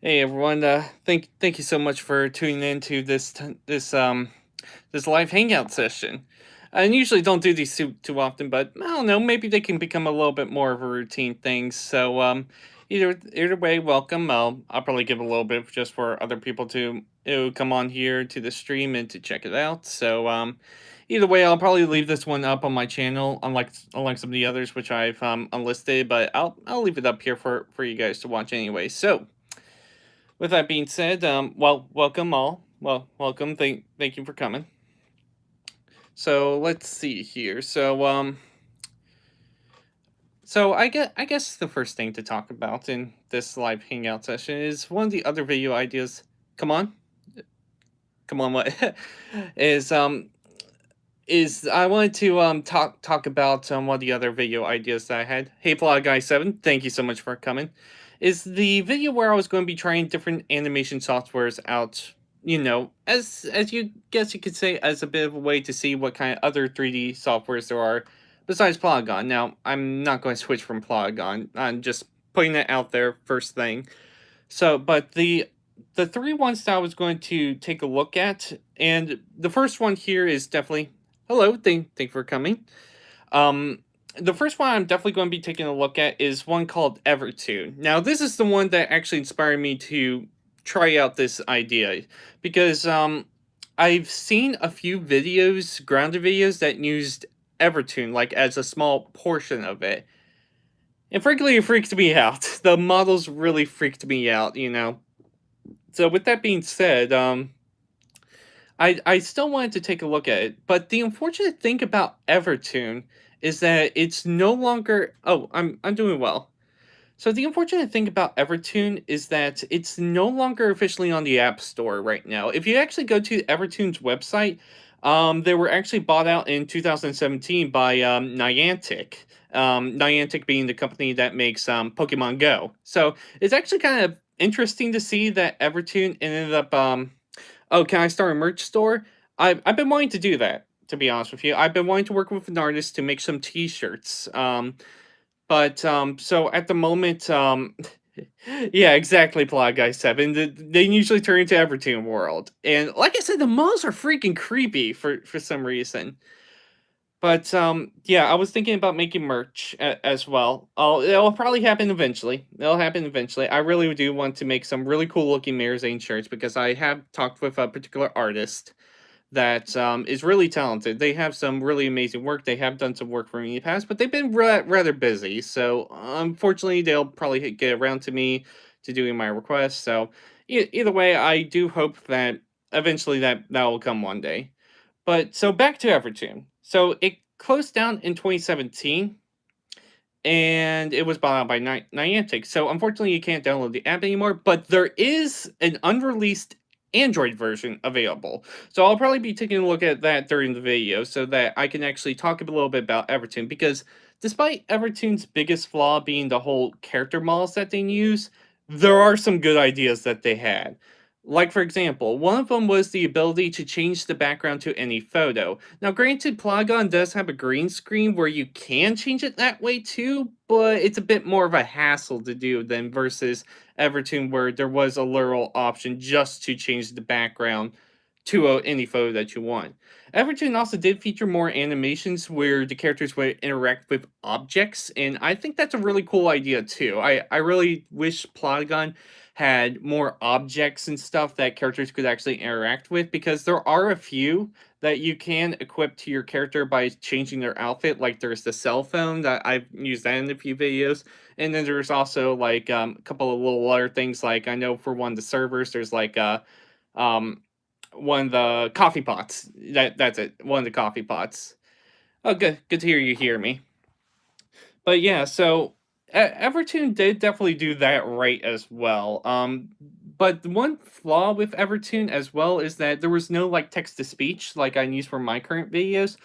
Hey everyone, thank you so much for tuning in to this live hangout session. I usually don't do these too often, but I don't know, maybe they can become a little bit more of a routine thing. So either way, welcome. I'll probably give a little bit just for other people to come on here to the stream and to check it out. So either way, I'll probably leave this one up on my channel, unlike some of the others which I've unlisted, but I'll leave it up here for you guys to watch anyway. So with that being said, welcome all. Well, welcome. Thank you for coming. So let's see here. So I guess the first thing to talk about in this live hangout session is one of the other video ideas. Come on, come on. What is I wanted to talk about one of the other video ideas that I had. Hey, Plot Guy 7, thank you so much for coming. Is the video where I was going to be trying different animation softwares out, as you guess you could say, as a bit of a way to see what kind of other 3D softwares there are besides Polygon. Now, I'm not going to switch from Polygon. I'm just putting it out there first thing. So, but the three ones that I was going to take a look at, and the first one here is definitely hello, thank you for coming. The first one I'm definitely going to be taking a look at is one called Evertoon. Now, this is the one that actually inspired me to try out this idea because I've seen a few videos, grounded videos that used Evertoon like as a small portion of it. And frankly, it freaked me out. The models really freaked me out. So with that being said, I still wanted to take a look at it, but the unfortunate thing about Evertoon is that it's no longer. Oh, I'm doing well. So the unfortunate thing about Evertoon is that it's no longer officially on the App Store right now. If you actually go to Evertoon's website, they were actually bought out in 2017 by Niantic. Niantic being the company that makes Pokemon Go. So it's actually kind of interesting to see that Evertoon ended up. Oh, can I start a merch store? I've been wanting to do that. To be honest with you, I've been wanting to work with an artist to make some T-shirts. But so at the moment, yeah, exactly. Plot Guy 7. They usually turn into Evertoon World, and like I said, the models are freaking creepy for some reason. But yeah, I was thinking about making merch as well. It'll probably happen eventually. It'll happen eventually. I really do want to make some really cool looking Marizane shirts because I have talked with a particular artist that is really talented. They have some really amazing work. They have done some work for me in the past, but they've been rather busy. So unfortunately, they'll probably get around to me to doing my request. So either way, I do hope that eventually that will come one day. But so back to Evertoon. So it closed down in 2017 and it was bought out by Niantic. So unfortunately, you can't download the app anymore, but there is an unreleased Android version available. So I'll probably be taking a look at that during the video so that I can actually talk a little bit about Evertoon because despite Evertoon's biggest flaw being the whole character models that they use, there are some good ideas that they had. Like, for example, one of them was the ability to change the background to any photo. Now, granted, Polygon does have a green screen where you can change it that way too, but it's a bit more of a hassle to do than versus Evertoon, where there was a literal option just to change the background to any photo that you want. Evertoon also did feature more animations where the characters would interact with objects, and I think that's a really cool idea too. I really wish Polygon had more objects and stuff that characters could actually interact with because there are a few that you can equip to your character by changing their outfit. Like there's the cell phone that I've used that in a few videos, and then there's also like a couple of little other things. Like I know for one of the servers, there's like um one of the coffee pots. That's it. One of the coffee pots. Oh, good to hear me. But yeah, so Everton did definitely do that right as well. But the one flaw with Everton as well is that there was no like text to speech like I use for my current videos.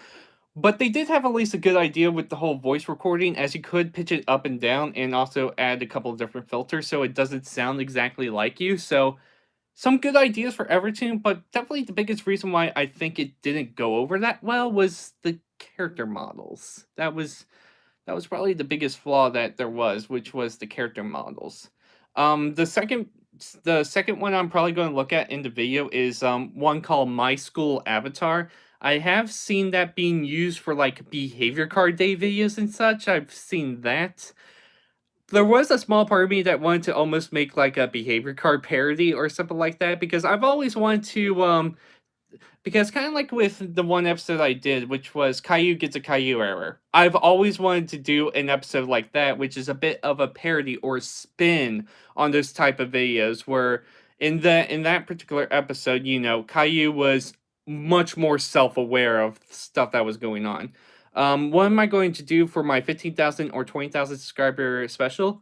But they did have at least a good idea with the whole voice recording, as you could pitch it up and down, and also add a couple of different filters so it doesn't sound exactly like you. So some good ideas for Everton, but definitely the biggest reason why I think it didn't go over that well was the character models. That was probably the biggest flaw that there was, which was the character models. The second the second one I'm probably going to look at in the video is one called My School Avatar. I have seen that being used for like behavior card day videos and such. I've seen that. There was a small part of me that wanted to almost make like a behavior card parody or something like that because I've always wanted to because kind of like with the one episode I did, which was Caillou gets a Caillou error. I've always wanted to do an episode like that, which is a bit of a parody or spin on those type of videos. Where in that particular episode, Caillou was much more self aware of stuff that was going on. What am I going to do for my 15,000 or 20,000 subscriber special?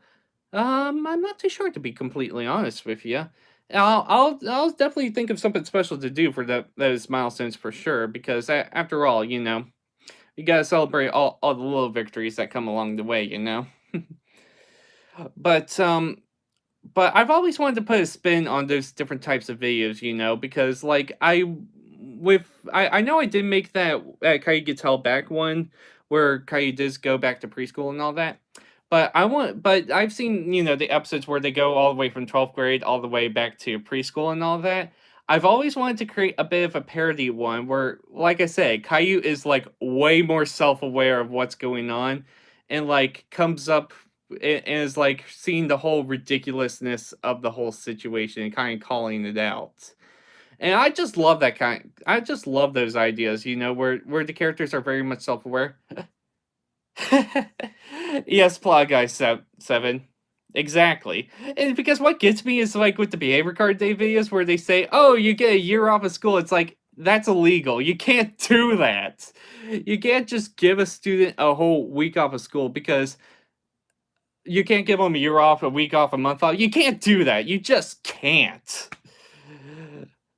I'm not too sure to be completely honest with you. I'll definitely think of something special to do for those milestones for sure. Because after all, you gotta celebrate all the little victories that come along the way. But but I've always wanted to put a spin on those different types of videos, because like I know I did make that Caillou Gets Held Back one where Caillou does go back to preschool and all that. But I've seen, the episodes where they go all the way from 12th grade all the way back to preschool and all that. I've always wanted to create a bit of a parody one where, like I said, Caillou is like way more self-aware of what's going on and like comes up and is like seeing the whole ridiculousness of the whole situation and kind of calling it out. And I just love that kind. I just love those ideas, where the characters are very much self-aware. Yes, Plot Guy 7. Exactly. And because what gets me is like with the behavior card day videos where they say, "Oh, you get a year off of school." It's like that's illegal. You can't do that. You can't just give a student a whole week off of school because you can't give them a year off, a week off, a month off. You can't do that. You just can't.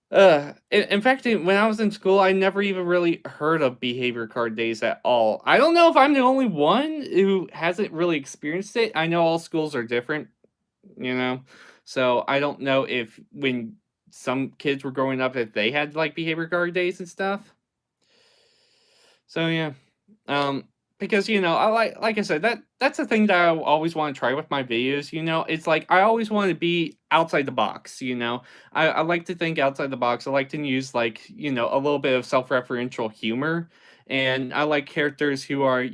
In fact, when I was in school, I never even really heard of behavior card days at all. I don't know if I'm the only one who hasn't really experienced it. I know all schools are different, you know, so I don't know if when some kids were growing up, if they had like behavior card days and stuff. So yeah, um, because I like I said that's the thing that I always want to try with my videos. It's like I always want to be outside the box. I like to think outside the box. I like to use like a little bit of self-referential humor, and I like characters who are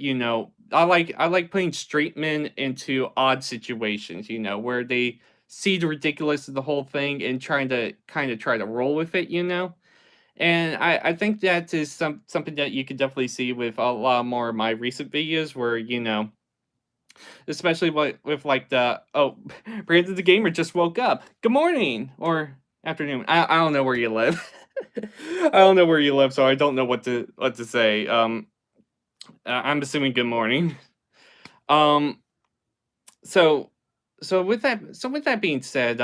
I like putting straight men into odd situations. Where they see the ridiculous of the whole thing and trying to kind of try to roll with it. And I think that is something that you could definitely see with a lot more of my recent videos where, especially with like Brandon the Gamer just woke up. Good morning or afternoon. I don't know where you live. I don't know where you live, so I don't know what to say. I'm assuming good morning. Um so so with that being said,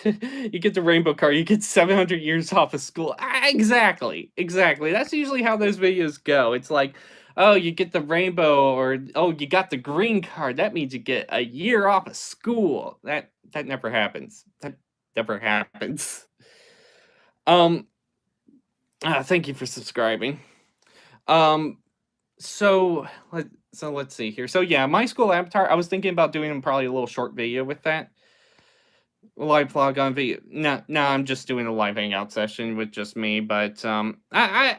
you get the rainbow card, you get 700 years off of school. Exactly, exactly. That's usually how those videos go. It's like, oh, you get the rainbow, or oh, you got the green card. That means you get a year off of school. That never happens. That never happens. Um, thank you for subscribing. Um, so let's see here. So yeah, my school avatar. I was thinking about doing probably a little short video with that. Live vlog on video. No, I'm just doing a live hangout session with just me. But I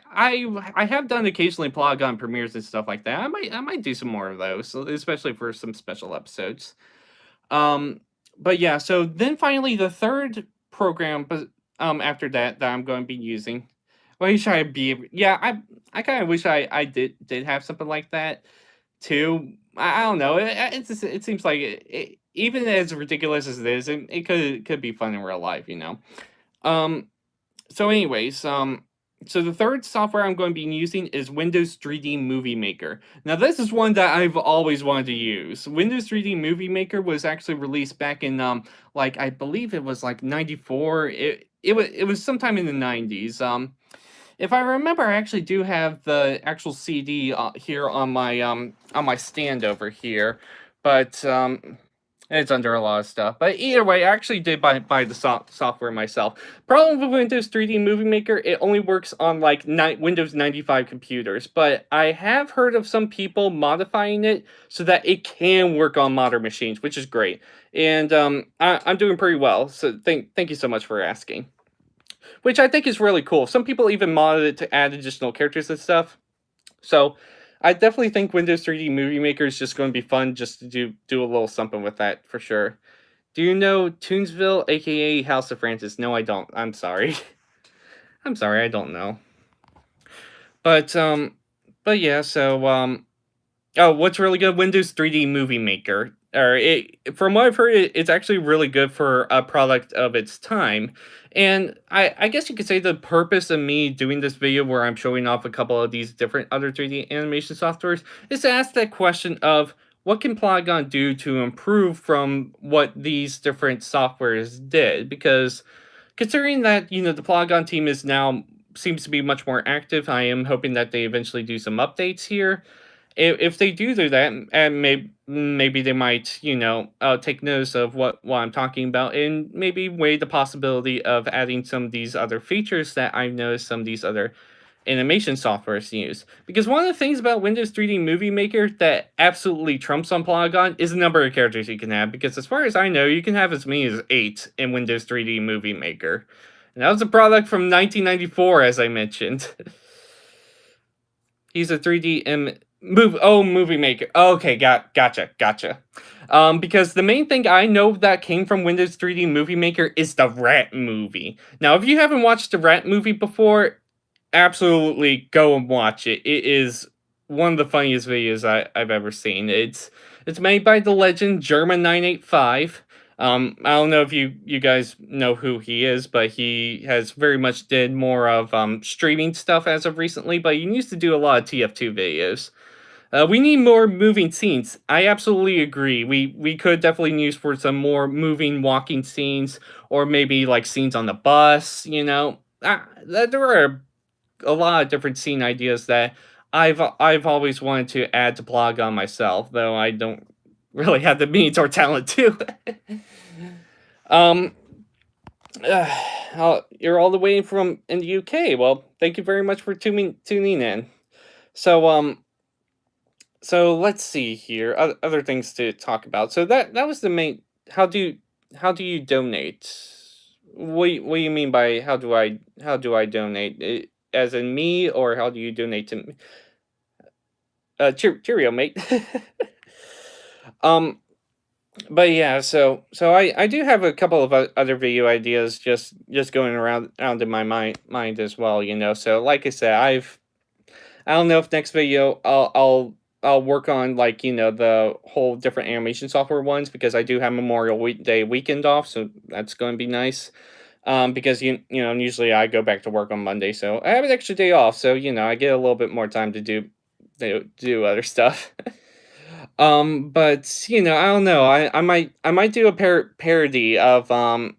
have done occasionally plug on premieres and stuff like that. I might do some more of those, especially for some special episodes. Um, but yeah. So then finally, the third program, but after that I'm going to be using. Wish I be. Yeah, I kind of wish I did have something like that too. I don't know. It seems like even as ridiculous as it is, it could be fun in real life. Um. So, anyways, so the third software I'm going to be using is Windows 3D Movie Maker. Now, this is one that I've always wanted to use. Windows 3D Movie Maker was actually released back in like I believe it was like '94. It was sometime in the '90s. If I remember, I actually do have the actual CD here on my stand over here, but and it's under a lot of stuff. But either way, I actually did buy the software myself. Problem with Windows 3D Movie Maker, it only works on like Windows 95 computers. But I have heard of some people modifying it so that it can work on modern machines, which is great. And I'm doing pretty well. So thank you so much for asking. Which I think is really cool. Some people even modded it to add additional characters and stuff. So I definitely think Windows 3D Movie Maker is just going to be fun just to do a little something with that for sure. Do you know Toonsville, aka House of Francis? No, I don't. I'm sorry. I'm sorry, I don't know. But yeah. So oh, what's really good? Windows 3D Movie Maker. Or from what I've heard, it's actually really good for a product of its time. And I guess you could say the purpose of me doing this video where I'm showing off a couple of these different other 3D animation softwares is to ask that question of what can Polygon do to improve from what these different softwares did? Because considering that, the Polygon team is now seems to be much more active, I am hoping that they eventually do some updates here. If they do that, and maybe they might, take notice of what I'm talking about, and maybe weigh the possibility of adding some of these other features that I've noticed some of these other animation softwares use. Because one of the things about Windows 3D Movie Maker that absolutely trumps on Polygon is the number of characters you can have. Because as far as I know, you can have as many as 8 in Windows 3D Movie Maker. And that was a product from 1994, as I mentioned. He's a 3D movie maker. Okay, gotcha. Because the main thing I know that came from Windows 3D Movie Maker is the Rat movie. Now, if you haven't watched the Rat movie before, absolutely go and watch it. It is one of the funniest videos I've ever seen. It's made by the legend German985. I don't know if you guys know who he is, but he has very much did more of streaming stuff as of recently. But he used to do a lot of TF2 videos. We need more moving scenes. I absolutely agree. We could definitely use for some more moving walking scenes, or maybe like scenes on the bus. There are a lot of different scene ideas that I've always wanted to add to Polygon myself, though I don't really have the means or talent to. um, you're all the way from in the UK. Well, thank you very much for tuning in. So so let's see here. Other things to talk about. So that was the main. How do you donate? What do you mean by how do I donate? As in me, or how do you donate to me? Cheerio, mate. um, but yeah, so I do have a couple of other video ideas just going around in my mind as well. So like I said, I don't know if next video I'll work on like the whole different animation software ones, because I do have Day weekend off, so that's going to be nice. Because usually I go back to work on Monday, so I have an extra day off, so I get a little bit more time to do other stuff. But I don't know. I might do a parody of Kai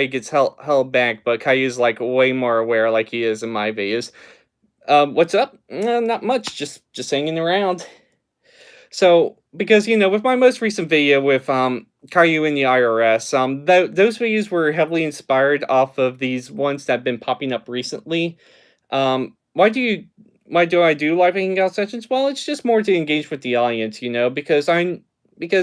gets held back, but Caillou's like way more aware, like he is in my videos. What's up? Not much. Just hanging around. So, because with my most recent video with Caillou in the IRS, those videos were heavily inspired off of these ones that have been popping up recently. Why do I do live hangout sessions? Well, it's just more to engage with the audience, because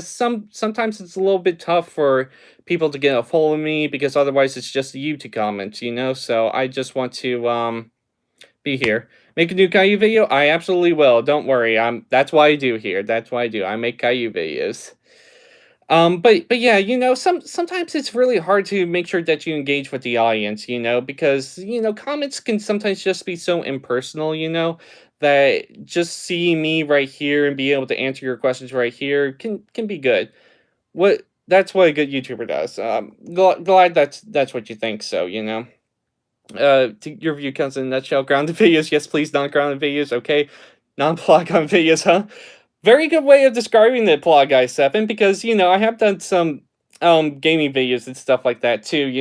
sometimes it's a little bit tough for people to get a hold of me, because otherwise it's just you to comment, So I just want to be here. Make a new Caillou video? I absolutely will. Don't worry. That's why I do here. That's why I do. I make Caillou videos. But yeah, sometimes it's really hard to make sure that you engage with the audience, because comments can sometimes just be so impersonal, that just seeing me right here and be able to answer your questions right here can be good. That's what a good YouTuber does. Glad that's what you think. So your view counts in a nutshell. Grounded videos, yes please. Non-grounded videos, okay. Non-Polygon videos, huh? Very good way of describing the Guy-7, because I have done some gaming videos and stuff like that too.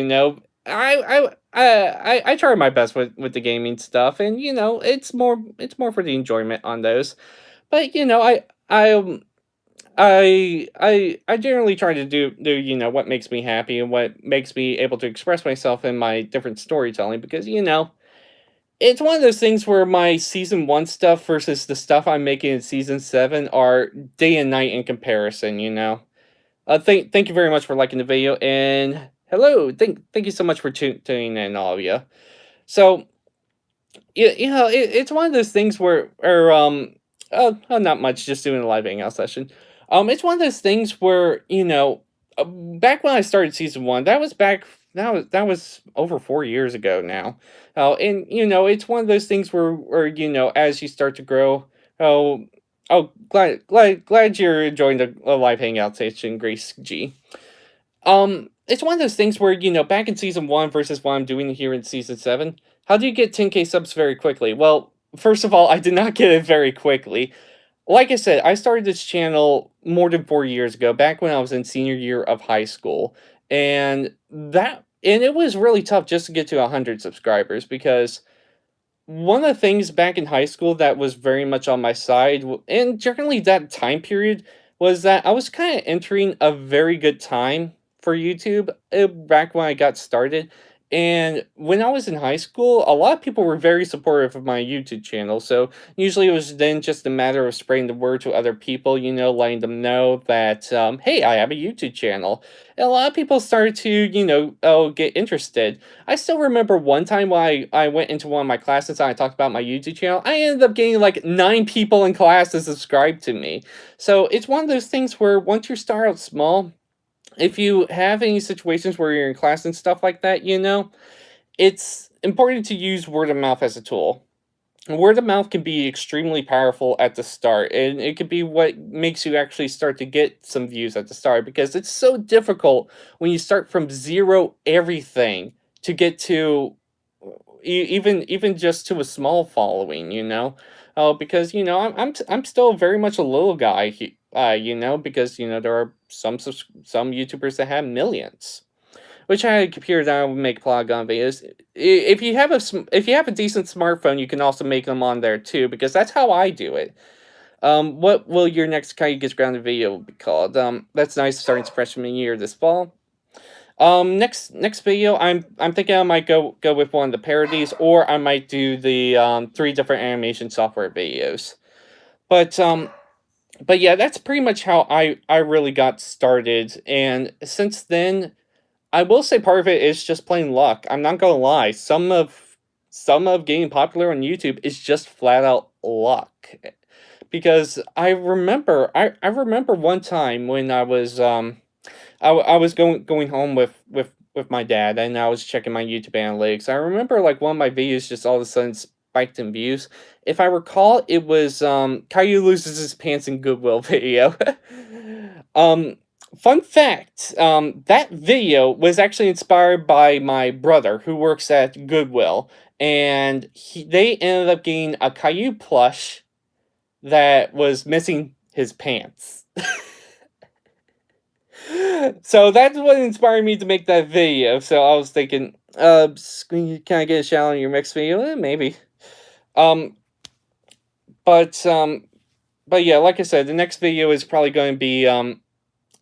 I try my best with the gaming stuff, and it's more for the enjoyment on those. But I generally try to do what makes me happy and what makes me able to express myself in my different storytelling, because it's one of those things where my season 1 stuff versus the stuff I'm making in season 7 are day and night in comparison, you know. Thank you very much for liking the video, and hello, thank you so much for tuning in, all of you. So, it's one of those things not much, just doing a live hangout session. It's one of those things where, back when I started season 1, that was over 4 years ago now. And it's one of those things where as you start to grow, oh glad you're enjoying the live hangout session, Grace G. It's one of those things where, back in season 1 versus what I'm doing here in season 7, how do you get 10K subs very quickly? Well, first of all, I did not get it very quickly. Like I said, I started this channel more than 4 years ago, back when I was in senior year of high school. And it was really tough just to get to 100 subscribers, because one of the things back in high school that was very much on my side, and generally that time period, was that I was kind of entering a very good time for YouTube, back when I got started. And when I was in high school, a lot of people were very supportive of my YouTube channel. So usually it was then just a matter of spreading the word to other people, letting them know that, hey, I have a YouTube channel. And a lot of people started to, get interested. I still remember one time when I went into one of my classes and I talked about my YouTube channel. I ended up getting like 9 people in class to subscribe to me. So it's one of those things where once you start out small, if you have any situations where you're in class and stuff like that, it's important to use word of mouth as a tool. Word of mouth can be extremely powerful at the start, and it could be what makes you actually start to get some views at the start, because it's so difficult when you start from zero everything to get to even just to a small following, because I'm still very much a little guy, because there are some YouTubers that have millions. Wish I had a computer that would make Polygon videos. If you have if you have a decent smartphone, you can also make them on there too, because that's how I do it. What will your next Caillou Gets Grounded video be called? That's nice, starting freshman year this fall. Next video, I'm thinking I might go with one of the parodies, or I might do the 3 different animation software videos. But yeah, that's pretty much how I really got started, and since then, I will say part of it is just plain luck. I'm not gonna lie. Some of getting popular on YouTube is just flat out luck. Because I remember one time when I was going home with my dad, and I was checking my YouTube analytics. I remember like one of my videos just all of a sudden spiked in views. If I recall, it was Caillou loses his pants in Goodwill video. um Fun fact, that video was actually inspired by my brother, who works at Goodwill, and they ended up getting a Caillou plush that was missing his pants. So that's what inspired me to make that video. So I was thinking, can I get a shout out on your next video? Maybe. Um, but yeah, like I said, the next video is probably going to be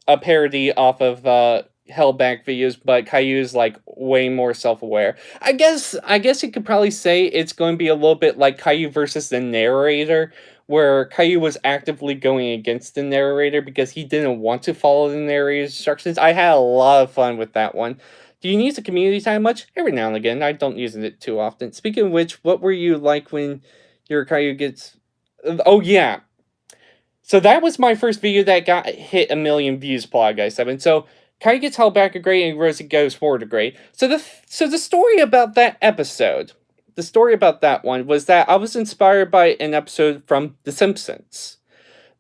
a parody off of held back videos, but Caillou is like way more self-aware. I guess you could probably say it's going to be a little bit like Caillou versus the narrator, where Caillou was actively going against the narrator because he didn't want to follow the narrator's instructions. I had a lot of fun with that one. Do you use the community time much? Every now and again. I don't use it too often. Speaking of which, what were you like when your Caillou gets... Oh yeah, so that was my first video that got hit 1,000,000 views, Plot Guy 7. So Caillou gets held back a grade and Rosie goes forward a grade. So the story about that episode, the story about that one was that I was inspired by an episode from The Simpsons.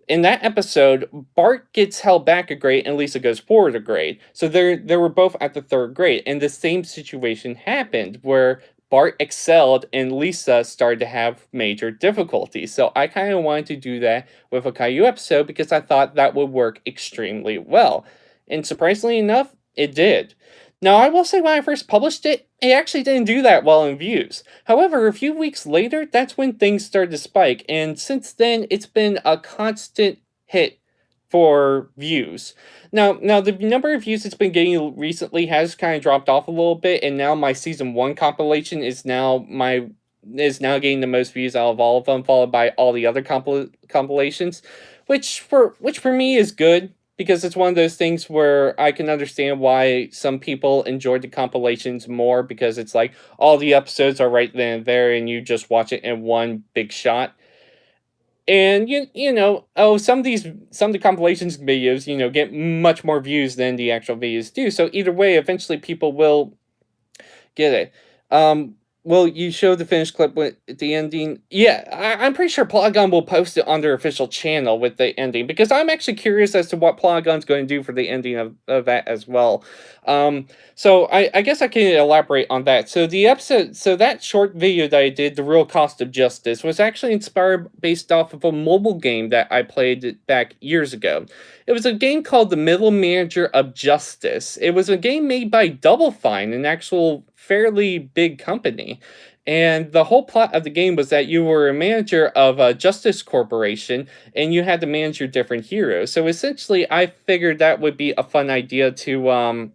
In that episode, Bart gets held back a grade and Lisa goes forward a grade. So they were both at the 3rd grade, and the same situation happened where Bart excelled and Lisa started to have major difficulties. So I kind of wanted to do that with a Caillou episode because I thought that would work extremely well. And surprisingly enough, it did. Now, I will say when I first published it, it actually didn't do that well in views. However, a few weeks later, that's when things started to spike. And since then, it's been a constant hit for views. Now the number of views it's been getting recently has kind of dropped off a little bit, and now my season one compilation is now getting the most views out of all of them, followed by all the other compilations, which for me is good because it's one of those things where I can understand why some people enjoyed the compilations more because it's like all the episodes are right then and there, and you just watch it in one big shot. And some of the compilations videos, get much more views than the actual videos do. So either way, eventually people will get it. Will you show the finished clip with the ending? Yeah, I'm pretty sure Polygon will post it on their official channel with the ending because I'm actually curious as to what Polygon's going to do for the ending of that as well. So I guess I can elaborate on that. So that short video that I did, The Real Cost of Justice, was actually inspired based off of a mobile game that I played back years ago. It was a game called The Middle Manager of Justice. It was a game made by Double Fine, an actual fairly big company. And the whole plot of the game was that you were a manager of a justice corporation and you had to manage your different heroes. So essentially, I figured that would be a fun idea to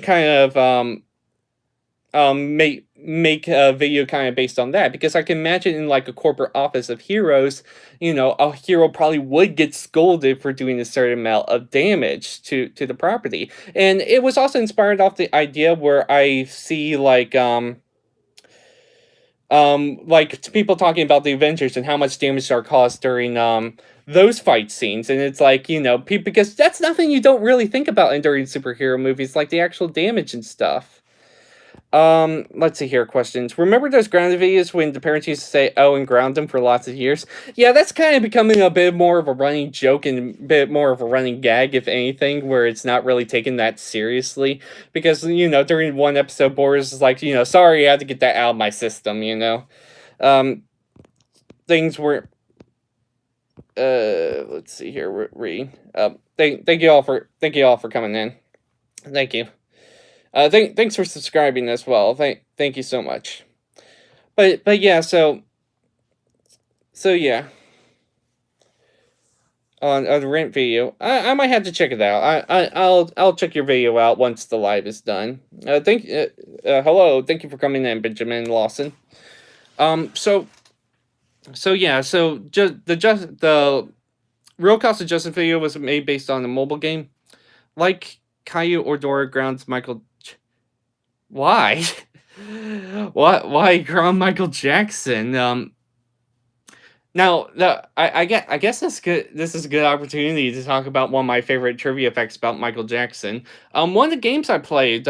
kind of make a video kind of based on that because I can imagine in like a corporate office of heroes, a hero probably would get scolded for doing a certain amount of damage to the property. And it was also inspired off the idea where I see like people talking about the Avengers and how much damage are caused during those fight scenes, and it's like because that's nothing you don't really think about in during superhero movies, like the actual damage and stuff. Let's see here. Questions. Remember those grounded videos when the parents used to say, "Oh," and ground them for lots of years? Yeah, that's kind of becoming a bit more of a running joke and a bit more of a running gag, if anything, where it's not really taken that seriously. Because, during one episode, Boris is like, sorry, I had to get that out of my system, Um, things were, let's see here. Read. Thank you all for coming in. Thank you. Thanks for subscribing as well. Thank you so much. But yeah, so yeah, on the rent video, I might have to check it out. I'll check your video out once the live is done. Hello, thank you for coming in, Benjamin Lawson. So yeah, so the Real Cost of Justice video was made based on a mobile game, like Caillou or Dora grounds Michael. Why? Why ground Michael Jackson? Now, I guess this good. This is a good opportunity to talk about one of my favorite trivia facts about Michael Jackson. One of the games I played,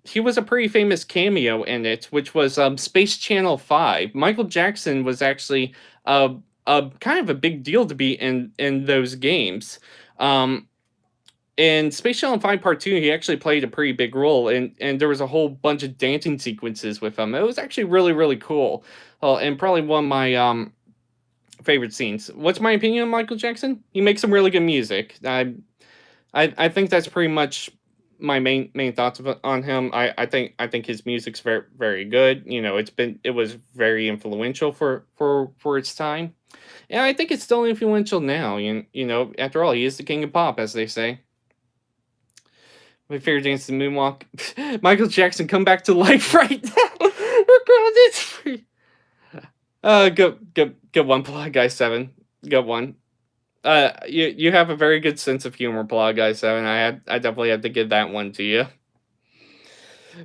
he was a pretty famous cameo in it, which was Space Channel 5. Michael Jackson was actually a kind of a big deal to be in those games. In Space Channel 5 Part 2, he actually played a pretty big role, and there was a whole bunch of dancing sequences with him. It was actually really, really cool, and probably one of my favorite scenes. What's my opinion on Michael Jackson? He makes some really good music. I think that's pretty much my main thoughts on him. I think his music's very, very good. It was very influential for its time, and I think it's still influential now. After all, he is the king of pop, as they say. My favorite dance is the moonwalk. Michael Jackson, come back to life right now. Good one, Plot Guy 7. Good one. You have a very good sense of humor, Plot Guy 7. I definitely had to give that one to you.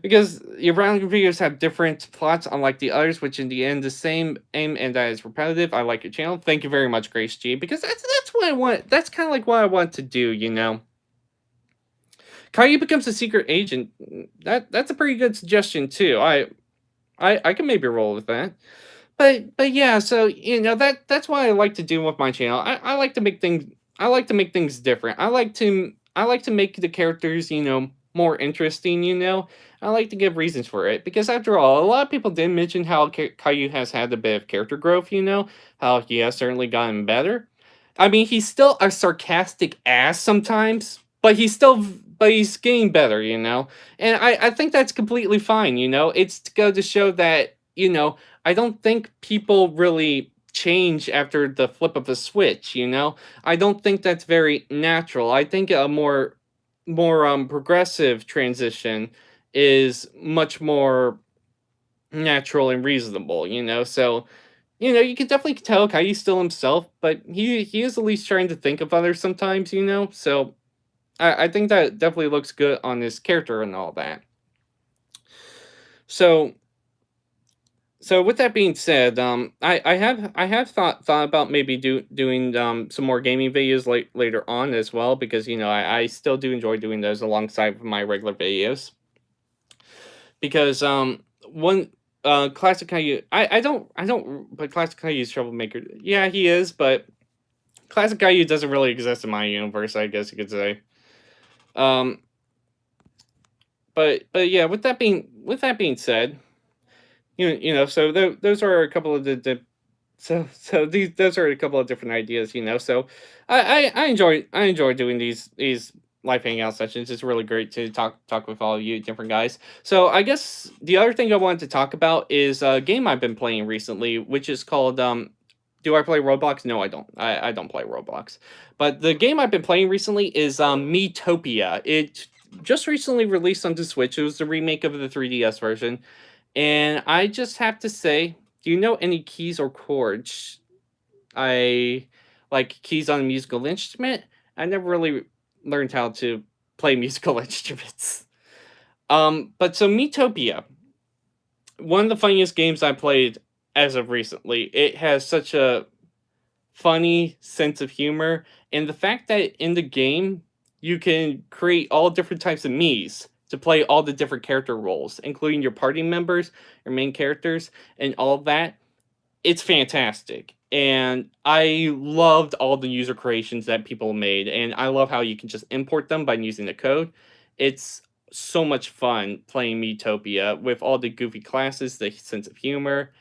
Because your random videos have different plots, unlike the others, which in the end the same aim and that is repetitive. I like your channel. Thank you very much, Grace G. Because that's what I want. That's kind of like what I want to do. Caillou becomes a secret agent. That's a pretty good suggestion too. I can maybe roll with that. But yeah, so that's what I like to do with my channel. I like to make things different. I like to make the characters, more interesting, I like to give reasons for it because after all, a lot of people did mention how Caillou has had a bit of character growth, how he has certainly gotten better. I mean, he's still a sarcastic ass sometimes, but he's getting better, and I think that's completely fine, it's to go to show that, I don't think people really change after the flip of a switch, you know? I don't think that's very natural. I think a more progressive transition is much more natural and reasonable, you know? So, you know, you can definitely tell Kai's still himself, but he is at least trying to think of others sometimes, you know? So I think that definitely looks good on his character and all that. So so with that being said, I have thought about maybe doing some more gaming videos later on as well, because you know I still do enjoy doing those alongside my regular videos, because one classic Caillou, I don't but classic Caillou's troublemaker, yeah, he is, but classic Caillou doesn't really exist in my universe, I guess you could say. um but yeah, with that being said, you know, so those are a couple of so those are a couple of different ideas, you know. So I enjoy doing these live hangout sessions. It's really great to talk with all of you different guys. So I guess the other thing I wanted to talk about is a game I've been playing recently, which is called do I play Roblox? No, I don't. I don't play Roblox. But the game I've been playing recently is Miitopia. It just recently released on the Switch. It was the remake of the 3DS version, and I just have to say, do you know any keys or chords? I like keys on a musical instrument. I never really learned how to play musical instruments. But so Miitopia, one of the funniest games I played as of recently. It has such a funny sense of humor, and the fact that in the game you can create all different types of Miis to play all the different character roles, including your party members, your main characters, and all of that. It's fantastic. And I loved all the user creations that people made, and I love how you can just import them by using the code. It's so much fun playing Miitopia with all the goofy classes, the sense of humor,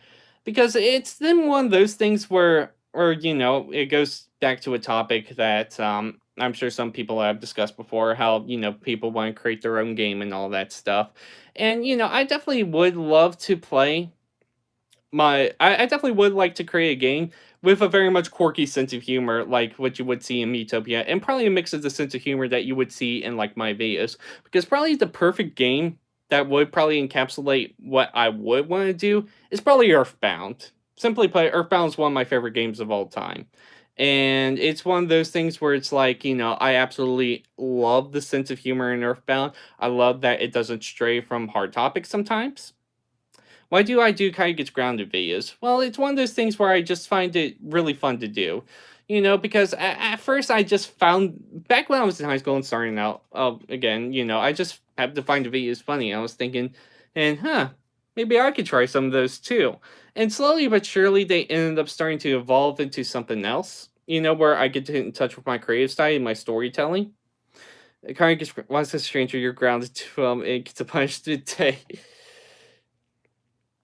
because it's then one of those things where you know it goes back to a topic that I'm sure some people have discussed before, how you know people want to create their own game and all that stuff. And you know I definitely would love to play I definitely would like to create a game with a very much quirky sense of humor, like what you would see in Miitopia, and probably a mix of the sense of humor that you would see in like my videos. Because probably the perfect game that would probably encapsulate what I would want to do is probably Earthbound. Simply put, Earthbound is one of my favorite games of all time. And it's one of those things where it's like, you know, I absolutely love the sense of humor in Earthbound. I love that it doesn't stray from hard topics sometimes. Why do I do kind of gets grounded videos? Well, it's one of those things where I just find it really fun to do. You know, because at first I just found, back when I was in high school and starting out, again, you know, I just happened to find the videos funny. I was thinking, and maybe I could try some of those too. And slowly but surely they ended up starting to evolve into something else, you know, where I get to get in touch with my creative side and my storytelling. It kind of gets, why is this stranger you're grounded to, it gets a punishment today.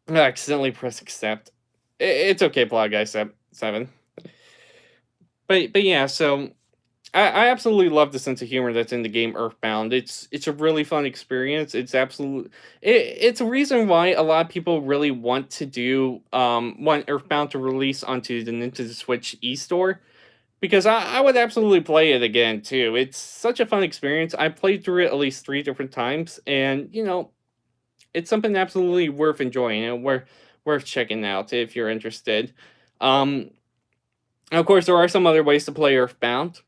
I accidentally press accept. It's okay, Plot Guy 7. But yeah, so I absolutely love the sense of humor that's in the game Earthbound. It's a really fun experience. It's a reason why a lot of people really want to do want Earthbound to release onto the Nintendo Switch e-store, because I would absolutely play it again too. It's such a fun experience. I played through it at least 3 different times, and you know, it's something absolutely worth enjoying and worth checking out if you're interested. Um, of course, there are some other ways to play Earthbound.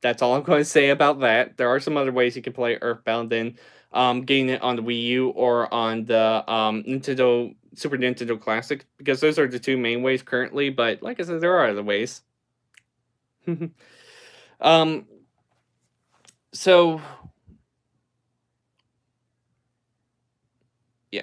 That's all I'm going to say about that. There are some other ways you can play Earthbound than getting it on the Wii U or on the Nintendo Super Nintendo Classic, because those are the two main ways currently. But like I said, there are other ways. um, so yeah.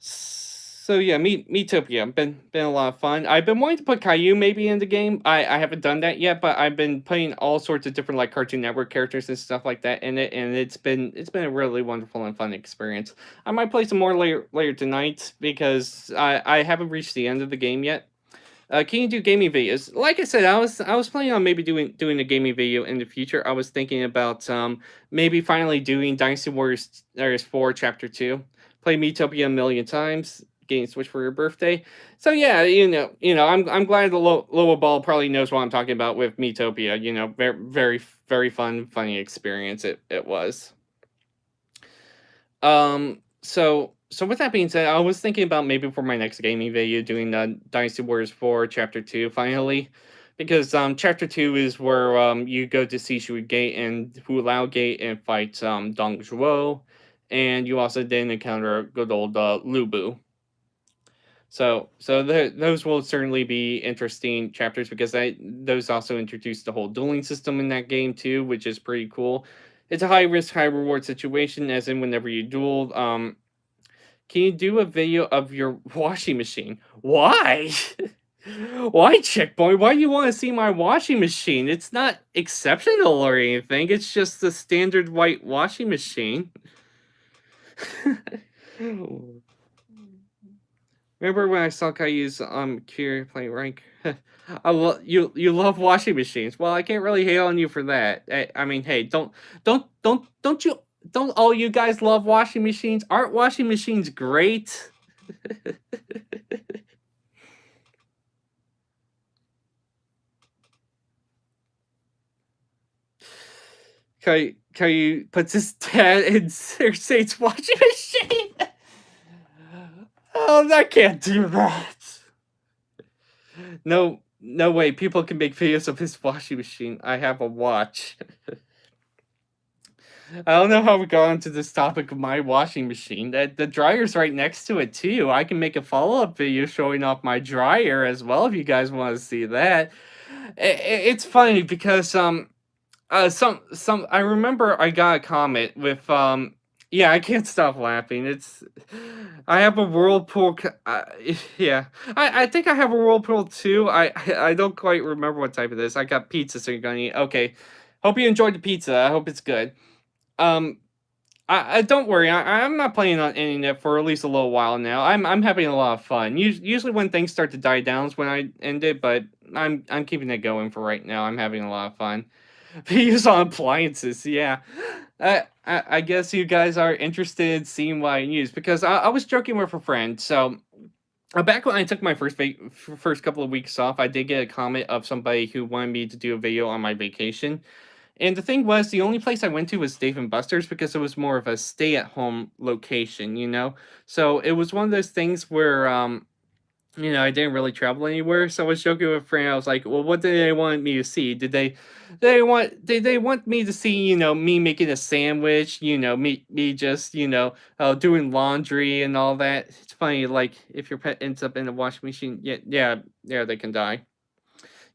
So yeah, Miitopia been a lot of fun. I've been wanting to put Caillou maybe in the game. I haven't done that yet, but I've been putting all sorts of different like Cartoon Network characters and stuff like that in it, and it's been a really wonderful and fun experience. I might play some more later tonight, because I haven't reached the end of the game yet. Can you do gaming videos? Like I said, I was planning on maybe doing a gaming video in the future. I was thinking about maybe finally doing Dynasty Warriors 4 Chapter 2. Play Miitopia a million times. getting Switch for your birthday. So yeah, I'm glad the Loa Ball probably knows what I'm talking about with Metopia. Very very fun, funny experience it was. So with that being said, I was thinking about maybe for my next gaming video doing Dynasty Warriors 4 Chapter 2 finally. Because Chapter 2 is where you go to Sishui Gate and Hulao Gate and fight Dong Zhuo. And you also then encounter good old Lubu. So those will certainly be interesting chapters because those also introduce the whole dueling system in that game too, which is pretty cool. It's a high risk, high reward situation, as in whenever you duel, can you do a video of your washing machine? Why? Why, Checkpoint? Why do you want to see my washing machine? It's not exceptional or anything. It's just a standard white washing machine. Remember when I saw Caillou's Cure play rank? You love washing machines. Well, I can't really hate on you for that. I mean, hey, don't all you guys love washing machines? Aren't washing machines great? Caillou puts his dad in Cersei's washing machine. Oh, I can't do that. No way. People can make videos of his washing machine. I have a watch. I don't know how we got onto this topic of my washing machine. The dryer's right next to it too. I can make a follow-up video showing off my dryer as well if you guys want to see that. It's funny because some I remember I got a comment with yeah, I can't stop laughing. I have a whirlpool. Yeah, I think I have a whirlpool too. I don't quite remember what type it is. I got pizza, so you're gonna eat. Okay, hope you enjoyed the pizza. I hope it's good. Um, I don't worry. I'm not planning on ending it for at least a little while now. I'm having a lot of fun. Usually when things start to die down is when I end it, but I'm keeping it going for right now. I'm having a lot of fun. Videos on appliances, yeah. I guess you guys are interested in seeing what I use because I was joking with a friend. So back when I took my first couple of weeks off, I did get a comment of somebody who wanted me to do a video on my vacation. And the thing was, the only place I went to was Dave and Buster's because it was more of a stay-at-home location. So it was one of those things where I didn't really travel anywhere. So I was joking with a friend. I was like, "Well, what did they want me to see? Did they want me to see, me making a sandwich, me just, doing laundry and all that?" It's funny, like if your pet ends up in a washing machine, yeah, they can die.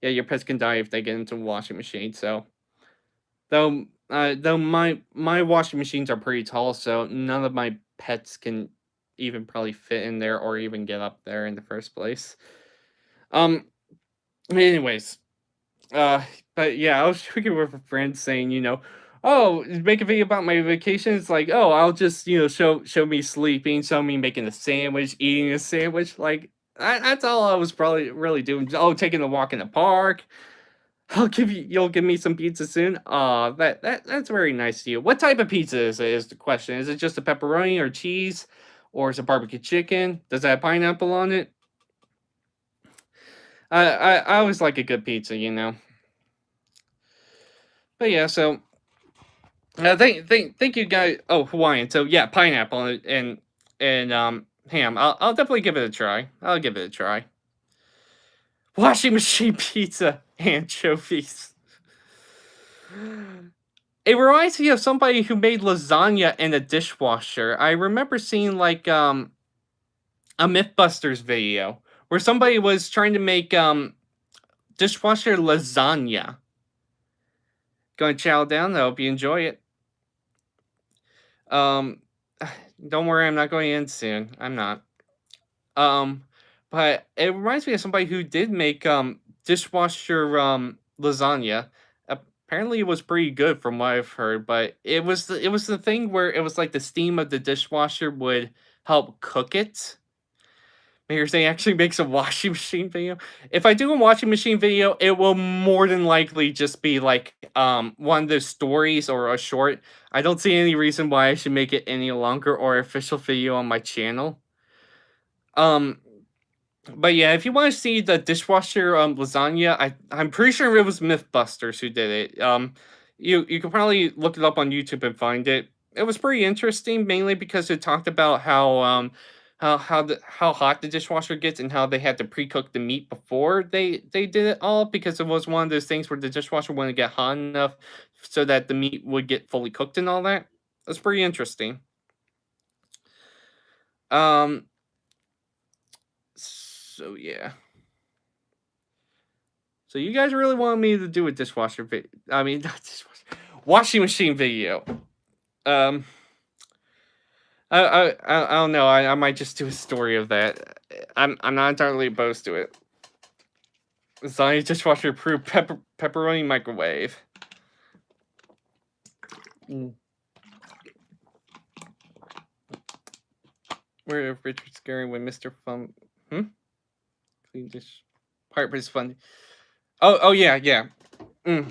Yeah, your pets can die if they get into a washing machine. So though my washing machines are pretty tall, so none of my pets can even probably fit in there or even get up there in the first place. Um. Anyways, uh, but yeah, I was joking with a friend saying, oh, make a video about my vacation. It's like, oh, I'll just show me sleeping, show me making a sandwich, eating a sandwich. Like that's all I was probably really doing. Oh, taking a walk in the park. You'll give me some pizza soon. That's very nice of you. What type of pizza is it? Is the question? Is it just a pepperoni or cheese, or is it barbecue chicken? Does it have pineapple on it? I always like a good pizza. But yeah, so thank you guys. Oh, Hawaiian. So yeah, pineapple and ham. I'll definitely give it a try. I'll give it a try. Washing machine pizza anchovies. It reminds me of somebody who made lasagna in a dishwasher. I remember seeing like a Mythbusters video where somebody was trying to make dishwasher lasagna. Going to chow down. I hope you enjoy it. Um, don't worry, I'm not going in soon. I'm not. But it reminds me of somebody who did make dishwasher lasagna. Apparently, it was pretty good from what I've heard. But it was the thing where it was like the steam of the dishwasher would help cook it. Maybe they actually makes a washing machine video. If I do a washing machine video, it will more than likely just be like one of those stories or a short. I don't see any reason why I should make it any longer or official video on my channel. Um, but yeah, if you want to see the dishwasher lasagna, I'm pretty sure it was MythBusters who did it. You can probably look it up on YouTube and find it. It was pretty interesting, mainly because it talked about how hot the dishwasher gets and how they had to pre-cook the meat before they did it all, because it was one of those things where the dishwasher wouldn't get hot enough so that the meat would get fully cooked and all that. It's pretty interesting. Um, so yeah. So you guys really want me to do a dishwasher video? I mean, not dishwasher, washing machine video. Um, I don't know. I might just do a story of that. I'm not entirely opposed to it. Lasagna dishwasher approved pepperoni microwave. Mm. Where Richard Scary when Mr. Fun clean dish part was fun. Oh yeah, yeah. Mm.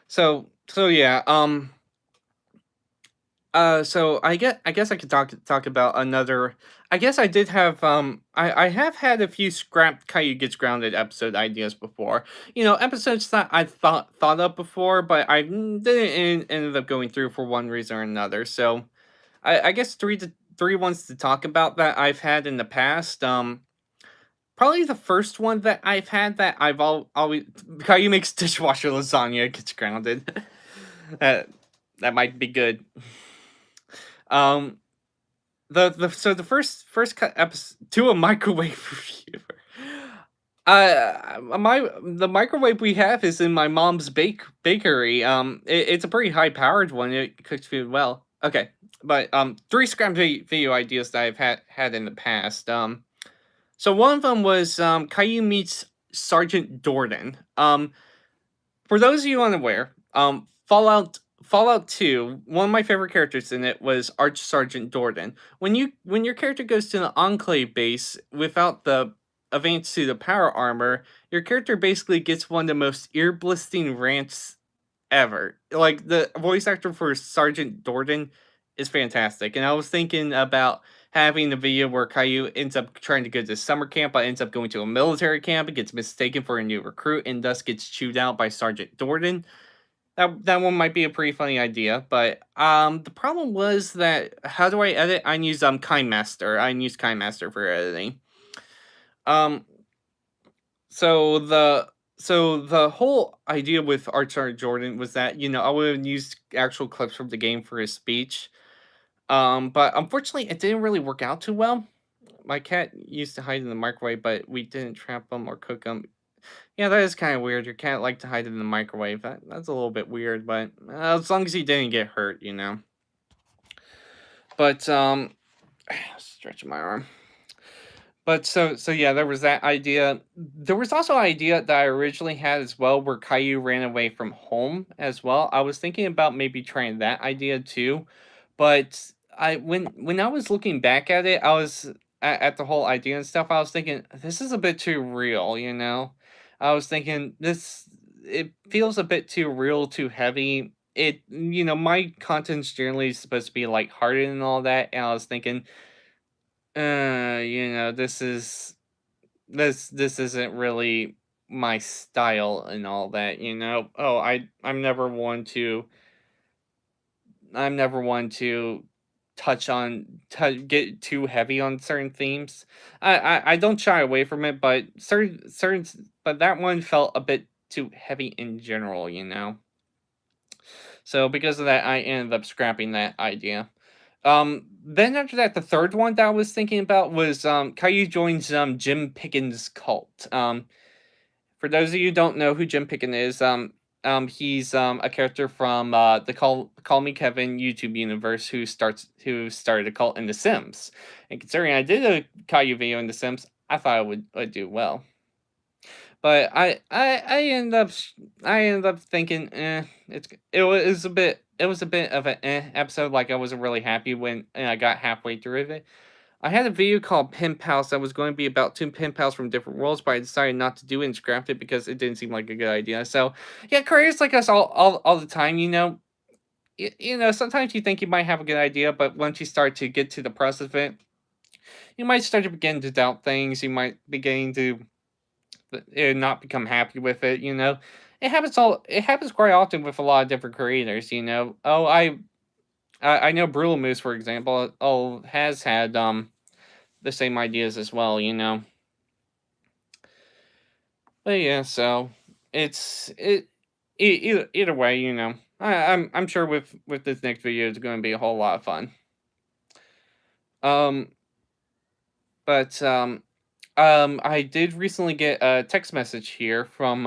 So yeah. So I guess I could talk about another. I guess I did have I have had a few scrapped Caillou Gets Grounded episode ideas before. Episodes that I thought of before, but I didn't ended up going through for one reason or another. So I guess three ones to talk about that I've had in the past. Probably the first one that I've had that I've always Caillou makes dishwasher lasagna gets grounded. That might be good. Um, the first cut episode to a microwave reviewer. The microwave we have is in my mom's bakery. It's a pretty high powered one. It cooks food well. Okay, but three scram video ideas that I've had in the past. So one of them was Caillou meets Sergeant Dordan. For those of you unaware, Fallout 2, one of my favorite characters in it was Arch Sergeant Dordan. When your character goes to the Enclave base without the advanced suit of power armor, your character basically gets one of the most ear-blistering rants ever. Like, the voice actor for Sergeant Dordan is fantastic. And I was thinking about having a video where Caillou ends up trying to go to summer camp, but ends up going to a military camp and gets mistaken for a new recruit and thus gets chewed out by Sergeant Dordan. That one might be a pretty funny idea, but the problem was that how do I edit? I use KineMaster for editing. Um so the whole idea with Archer Jordan was that, I would use actual clips from the game for his speech. But unfortunately it didn't really work out too well. My cat used to hide in the microwave, but we didn't trap him or cook him. Yeah, that is kind of weird. Your cat liked to hide in the microwave. That's a little bit weird, but as long as he didn't get hurt. But stretching my arm. But so yeah, there was that idea. There was also an idea that I originally had as well, where Caillou ran away from home as well. I was thinking about maybe trying that idea too, but when I was looking back at it, I was at the whole idea and stuff. I was thinking this is a bit too real. I was thinking it feels a bit too real, too heavy. My content's generally supposed to be lighthearted and all that, and I was thinking this isn't really my style and all that. Oh, I'm never one to get too heavy on certain themes. I don't shy away from it, but but that one felt a bit too heavy in general. So because of that, I ended up scrapping that idea. Then after that, the third one that I was thinking about was Caillou joins Jim Pickens' cult. For those of you who don't know who Jim Pickens is, he's a character from the Call Me Kevin YouTube universe who started a cult in The Sims. And considering I did a Caillou video in The Sims, I thought I would do well. But I ended up thinking, it was a bit of an episode. Like, I wasn't really happy when I got halfway through it. I had a video called Pen Pals that was going to be about two pen pals from different worlds, but I decided not to do it and scrapped it because it didn't seem like a good idea. So yeah, creators like us all the time. Sometimes you think you might have a good idea, but once you start to get to the process of it, you might start to begin to doubt things. You might begin to not become happy with it. It happens quite often with a lot of different creators. Oh, I know Brulamoose, for example. Oh, has had the same ideas as well. But yeah, so it's it. Either way, I'm sure with this next video it's going to be a whole lot of fun. Um, but I did recently get a text message here from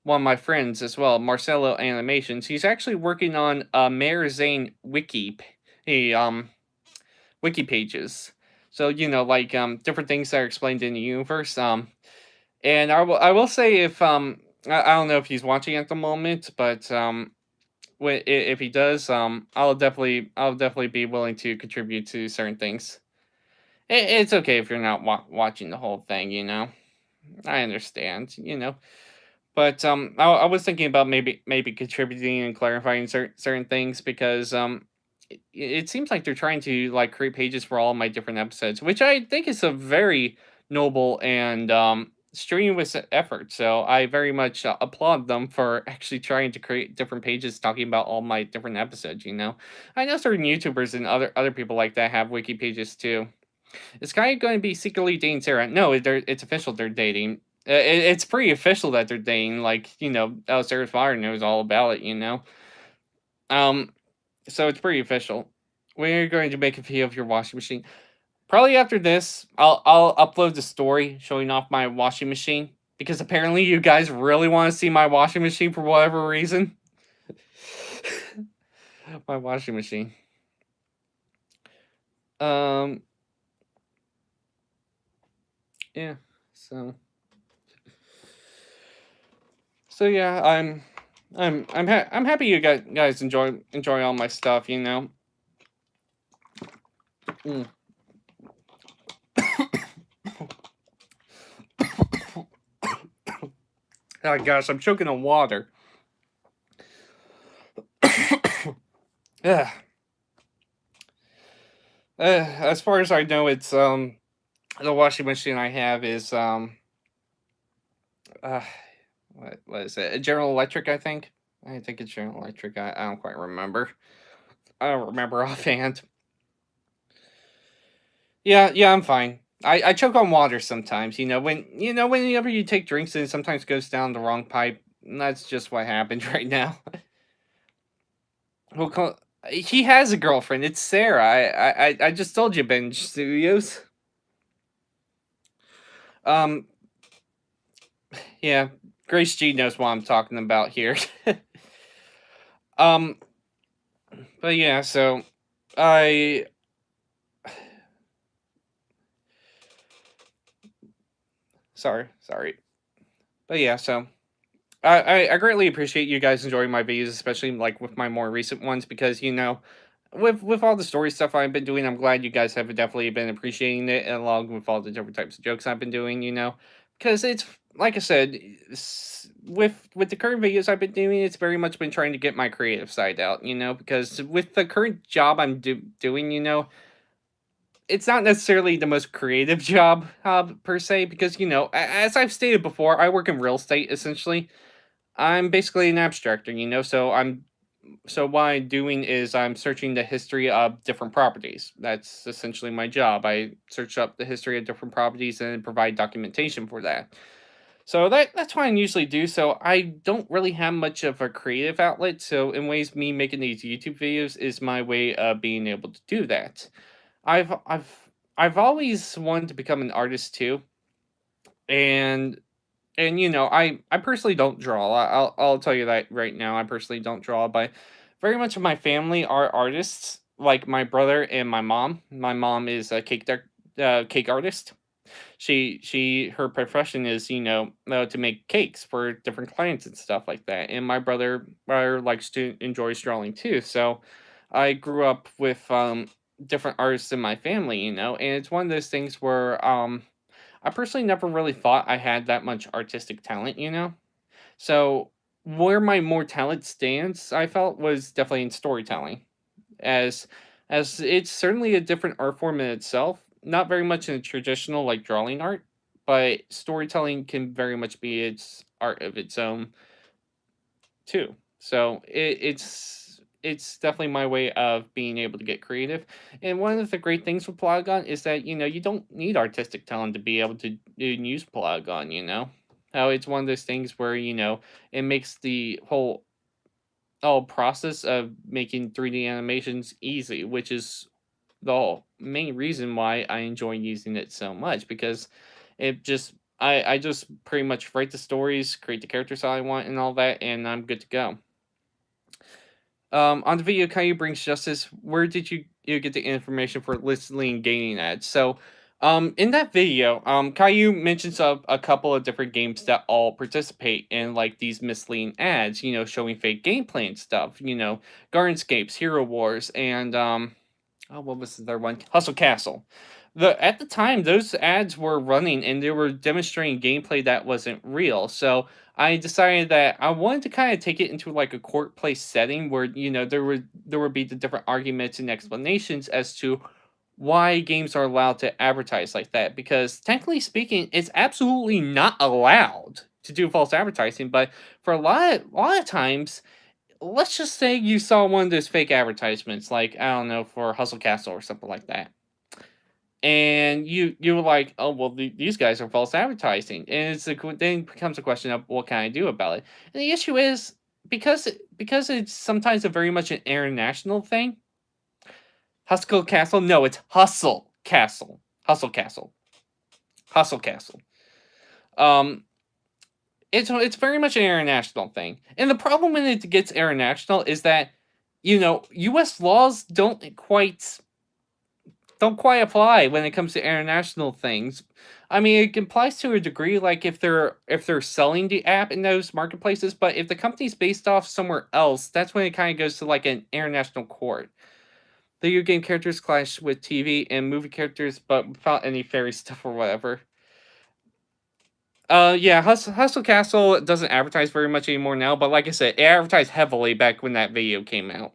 one of my friends as well, Marcelo Animations. He's actually working on a Mayor Zane he wiki pages. So like different things that are explained in the universe. And I will say if I don't know if he's watching at the moment, but if he does, I'll definitely be willing to contribute to certain things. It's okay if you're not watching the whole thing. I understand. But I was thinking about maybe contributing and clarifying certain things because it seems like they're trying to like create pages for all my different episodes, which I think is a very noble and strenuous effort. So I very much applaud them for actually trying to create different pages talking about all my different episodes. I know certain YouTubers and other people like that have wiki pages too. Is Sky going to be secretly dating Sarah? No, it's official. They're dating. It's pretty official that they're dating. Like Sarah's father knows all about it. Um, so it's pretty official. When are you going to make a video of your washing machine? Probably after this, I'll upload the story showing off my washing machine because apparently you guys really want to see my washing machine for whatever reason. My washing machine. Yeah. So yeah, I'm happy you guys enjoy all my stuff. Mm. Oh gosh, I'm choking on water. Yeah. As far as I know, it's the washing machine I have is uh what is it? A General Electric, I think. I think it's General Electric. I don't quite remember. I don't remember offhand. Yeah, I'm fine. I choke on water sometimes. Whenever you take drinks and it sometimes goes down the wrong pipe. And that's just what happened right now. We'll call. He has a girlfriend. It's Sarah. I just told you, Ben Studios. Um. Yeah, Grace G knows what I'm talking about here. um. But yeah, so I. Sorry. But yeah, so I greatly appreciate you guys enjoying my videos, especially like with my more recent ones, because with all the story stuff I've been doing, I'm glad you guys have definitely been appreciating it, along with all the different types of jokes I've been doing. Because it's like I said, with the current videos I've been doing, it's very much been trying to get my creative side out. Because with the current job I'm doing, it's not necessarily the most creative job per se, because as I've stated before, I work in real estate essentially. I'm basically an abstractor, so what I'm doing is I'm searching the history of different properties. That's essentially my job. I search up the history of different properties and provide documentation for that. So that's what I usually do. So I don't really have much of a creative outlet. So in ways, me making these YouTube videos is my way of being able to do that. I've I've I've always wanted to become an artist too, and I personally don't draw. I'll tell you that right now. I personally don't draw, but very much of my family are artists. Like my brother and my mom. My mom is a cake artist. Her profession is to make cakes for different clients and stuff like that. And my brother likes to enjoy drawing too. So I grew up with different artists in my family. And it's one of those things where I personally never really thought I had that much artistic talent. So where my more talent stands, I felt was definitely in storytelling, as as it's certainly a different art form in itself. not very much in the traditional like drawing art, but storytelling can very much be its art of its own too. So it's definitely my way of being able to get creative. And one of the great things with Polygon is that you don't need artistic talent to be able to use Polygon. How it's one of those things where it makes the whole process of making 3D animations easy, which is the main reason why I enjoy using it so much because it just I just pretty much write the stories, create the characters I want, and all that, and I'm good to go. On the video, Caillou brings justice. Where did you get the information for listening gaming ads? So, in that video, Caillou mentions a couple of different games that all participate in like these misleading ads. Showing fake gameplay and stuff. Gardenscapes, Hero Wars, and oh, what was the third one? Hustle Castle. At the time, those ads were running and they were demonstrating gameplay that wasn't real. So I decided that I wanted to kind of take it into like a court place setting where there would be the different arguments and explanations as to why games are allowed to advertise like that. Because technically speaking, it's absolutely not allowed to do false advertising. But for a lot of times, let's just say you saw one of those fake advertisements, like I don't know, for Hustle Castle or something like that, and you were like, oh well, these guys are false advertising, and then becomes a question of what can I do about it? And the issue is because it's sometimes a very much an international thing. Hustle Castle, no, it's Hustle Castle, Hustle Castle, Hustle Castle. Um, it's very much an international thing, and the problem when it gets international is that U.S. laws don't quite apply when it comes to international things. I mean, it applies to a degree, like if they're selling the app in those marketplaces, but if the company's based off somewhere else, that's when it kind of goes to like an international court. Video game characters clash with TV and movie characters, but without any fairy stuff or whatever. Yeah, Hustle Castle doesn't advertise very much anymore now, but like I said, it advertised heavily back when that video came out.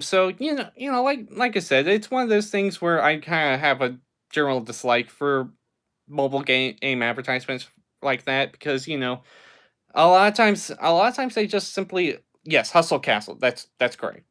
So like I said, it's one of those things where I kind of have a general dislike for mobile game advertisements like that because a lot of times they just simply, yes, Hustle Castle, that's great.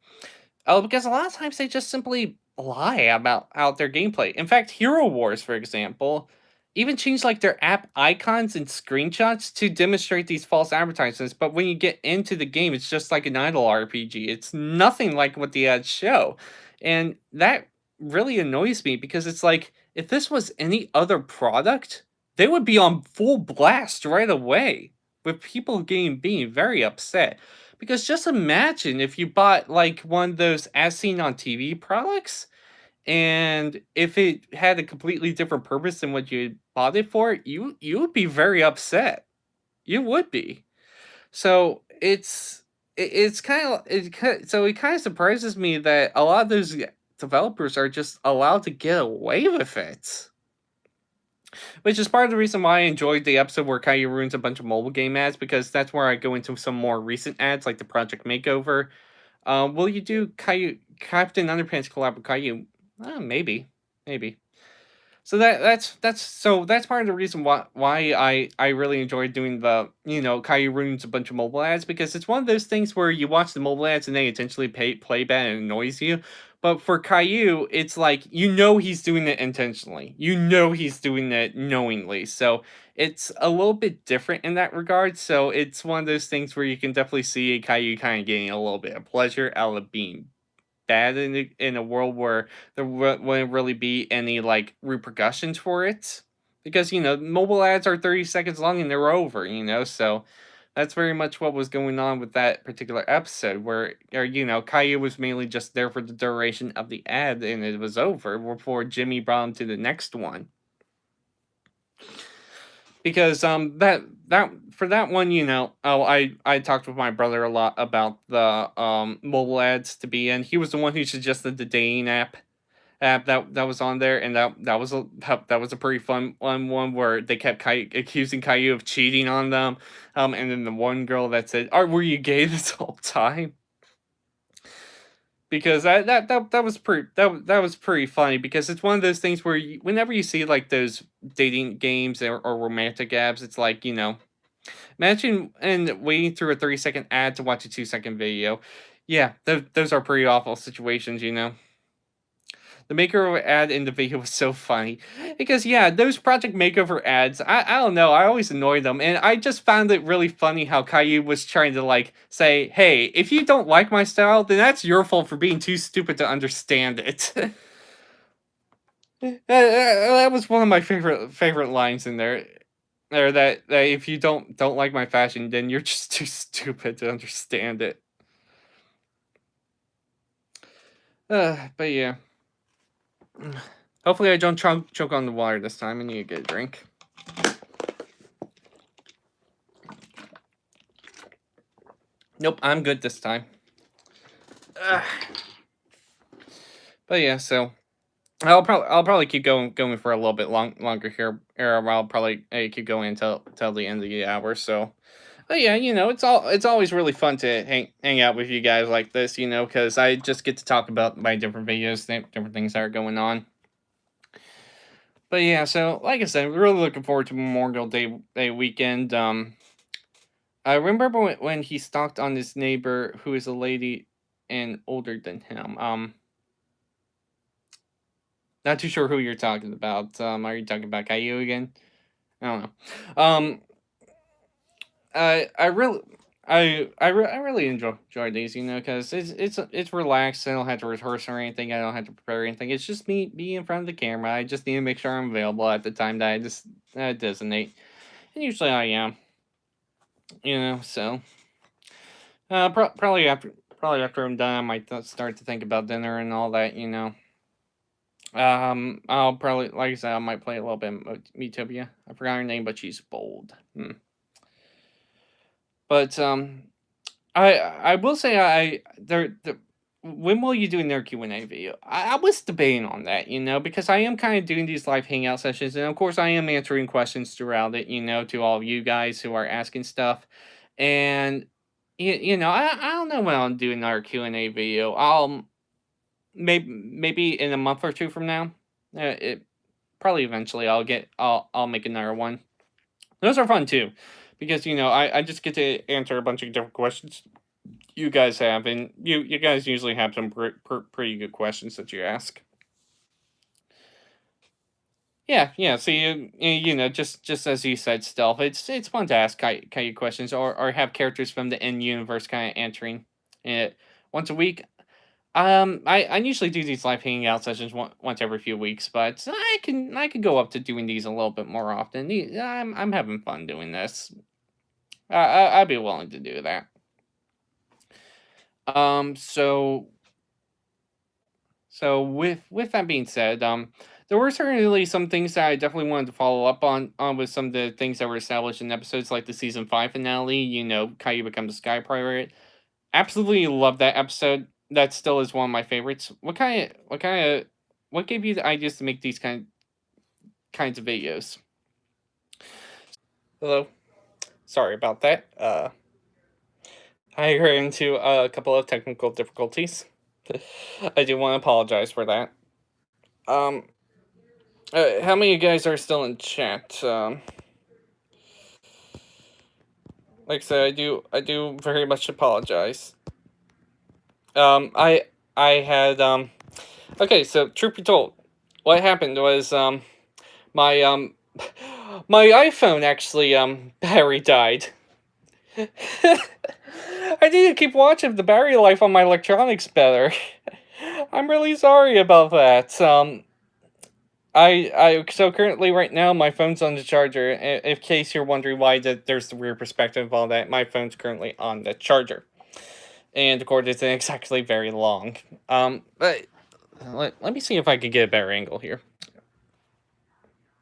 Because a lot of times they just simply lie about out their gameplay. In fact, Hero Wars, for example, even change like their app icons and screenshots to demonstrate these false advertisements. But when you get into the game, it's just like an idle RPG. It's nothing like what the ads show, and that really annoys me because it's like if this was any other product, they would be on full blast right away, with people being very upset. Because just imagine if you bought like one of those as seen on TV products, and if it had a completely different purpose than what you bought it for, you would be very upset. You would be. So it's kind of so it kind of surprises me that a lot of those developers are just allowed to get away with it. Which is part of the reason why I enjoyed the episode where Caillou ruins a bunch of mobile game ads, because that's where I go into some more recent ads, like the Project Makeover. Will you do Caillou Captain Underpants collab with Caillou? Maybe, maybe. So that's part of the reason why I really enjoy doing the Caillou ruins a bunch of mobile ads, because it's one of those things where you watch the mobile ads and they intentionally play bad and annoys you. But for Caillou, it's like he's doing it intentionally. He's doing it knowingly. So it's a little bit different in that regard. So it's one of those things where you can definitely see Caillou kind of getting a little bit of pleasure out of being bad in a world where there wouldn't really be any like repercussions for it, because mobile ads are 30 seconds long and they're over, so that's very much what was going on with that particular episode, where Caillou was mainly just there for the duration of the ad and it was over before Jimmy brought him to the next one. Because that for that one, I talked with my brother a lot about the mobile ads to be in. He was the one who suggested the dating app that was on there, and that was a pretty fun one where they kept accusing Caillou of cheating on them, and then the one girl that said, were you gay this whole time?" because that was that was pretty funny because it's one of those things where whenever you see like those dating games or romantic apps, it's like imagine and waiting through a 3-second ad to watch a 2-second video. Yeah, those are pretty awful situations. The makeover ad in the video was so funny because yeah, those project makeover ads, I don't know, I always annoy them, and I just found it really funny how Caillou was trying to like say, "Hey, if you don't like my style, then that's your fault for being too stupid to understand it." That was one of my favorite lines in there. There that if you don't like my fashion, then you're just too stupid to understand it. But yeah. Hopefully I don't choke on the water this time. I need to get a drink. Nope, I'm good this time. But yeah, so I'll probably keep going for a little bit longer here. Or I'll probably keep going until the end of the hour. So, but yeah, it's always really fun to hang out with you guys like this. Because I just get to talk about my different videos, different things that are going on. But yeah, so like I said, really looking forward to Memorial Day weekend. I remember when he stalked on his neighbor who is a lady and older than him. Not too sure who you're talking about. Are you talking about Caillou again? I don't know. I really. I really enjoy these, because it's relaxed. I don't have to rehearse or anything. I don't have to prepare anything. It's just me being in front of the camera. I just need to make sure I'm available at the time that I just designate, and usually I am. So probably after I'm done, I might start to think about dinner and all that. I'll probably, like I said, I might play a little bit of Metopia. I forgot her name, but she's bold. But I will say when will you do another Q&A video? I was debating on that, because I am kind of doing these live hangout sessions, and of course I am answering questions throughout it, to all of you guys who are asking stuff, and I don't know when I'll do another Q&A video. Maybe in a month or two from now. It probably eventually I'll make another one. Those are fun too, because I just get to answer a bunch of different questions you guys have, and you guys usually have some pretty good questions that you ask. Yeah, yeah. So just as you said, stealth. It's fun to ask kind of questions, or have characters from the end universe kind of answering it once a week. I usually do these live hanging out sessions once every few weeks, but I can go up to doing these a little bit more often. I'm having fun doing this. I'd be willing to do that. So with that being said, there were certainly some things that I definitely wanted to follow up on with some of the things that were established in episodes like the season 5 finale. Caillou becomes a sky pirate. Absolutely love that episode. That still is one of my favorites. What gave you the ideas to make these kinds of videos? Hello. Sorry about that. I ran into a couple of technical difficulties. I do want to apologize for that. Um, how many of you guys are still in chat? Like I said, I do very much apologize. I had Okay, so truth be told, what happened was my my iPhone actually battery died. I need to keep watching the battery life on my electronics better. I'm really sorry about that. So currently right now my phone's on the charger. In case you're wondering why there's the weird perspective of all that, my phone's currently on the charger, and the cord isn't exactly very long. But let me see if I can get a better angle here.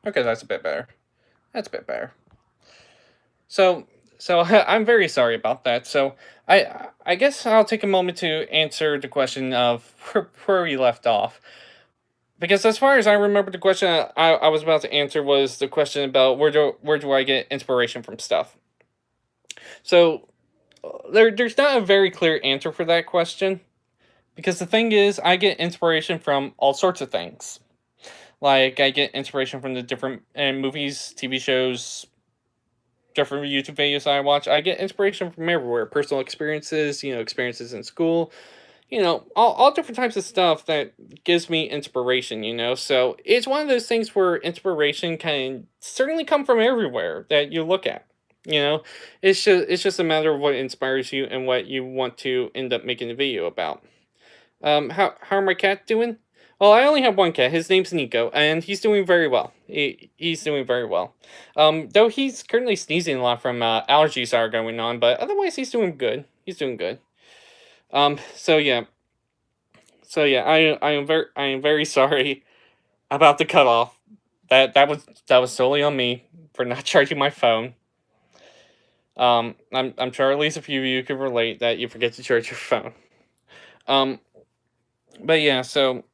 Okay, that's a bit better. That's a bit better. So I'm very sorry about that. So I guess I'll take a moment to answer the question of where we left off. Because as far as I remember, the question I was about to answer was the question about where do I get inspiration from stuff. So there's not a very clear answer for that question. Because the thing is, I get inspiration from all sorts of things. Like, I get inspiration from the different movies, TV shows, different YouTube videos I watch. I get inspiration from everywhere. Personal experiences, experiences in school, all different types of stuff that gives me inspiration, So it's one of those things where inspiration can certainly come from everywhere that you look at. You know, it's just a matter of what inspires you and what you want to end up making a video about. How are my cat doing? Well, I only have one cat. His name's Nico, and he's doing very well. He's doing very well. Though he's currently sneezing a lot from allergies that are going on, but otherwise he's doing good. He's doing good. So yeah, I am very sorry about the cutoff. That was solely on me for not charging my phone. I'm sure at least a few of you could relate that you forget to charge your phone. Um, but yeah, so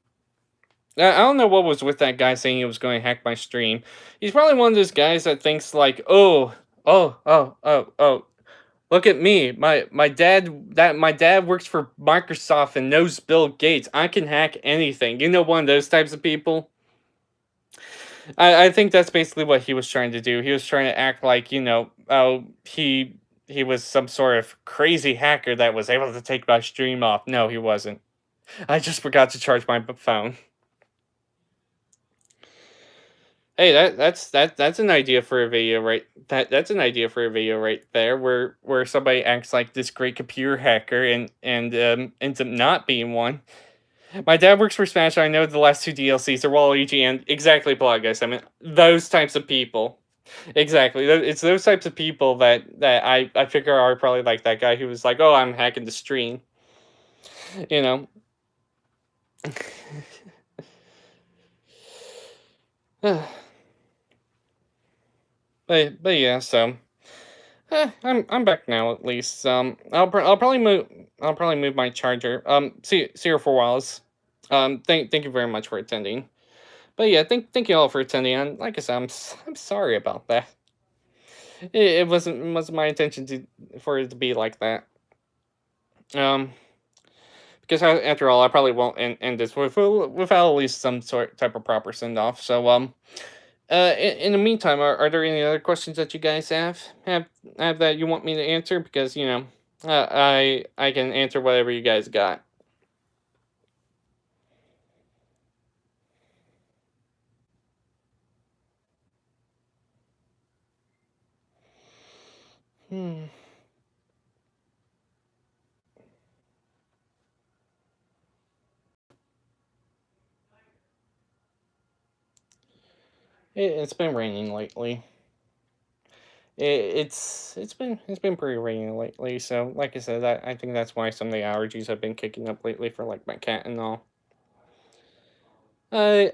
I don't know what was with that guy saying he was going to hack my stream. He's probably one of those guys that thinks like, oh, look at me. My dad works for Microsoft and knows Bill Gates. I can hack anything. One of those types of people. I think that's basically what he was trying to do. He was trying to act like, oh, he was some sort of crazy hacker that was able to take my stream off. No, he wasn't. I just forgot to charge my phone. Hey, that's an idea for a video, right? That's an idea for a video right there, where somebody acts like this great computer hacker and ends up not being one. My dad works for Smash. I know the last two DLCs are Waluigi and exactly Blood Guys. I mean those types of people. Exactly, it's those types of people that I figure are probably like that guy who was like, "Oh, I'm hacking the stream," you know. But yeah, so I'm back now at least. I'll probably move my charger. See you for a while. Thank you very much for attending. But yeah, thank you all for attending. And like I said, I'm sorry about that. It wasn't my intention for it to be like that. Um, because after all, I probably won't end this without at least some sort type of proper send off. So in the meantime, are there any other questions that you guys have that you want me to answer? Because I can answer whatever you guys got. Hmm. It's been raining lately. It's been pretty rainy lately. So like I said, I think that's why some of the allergies have been kicking up lately for like my cat and all. I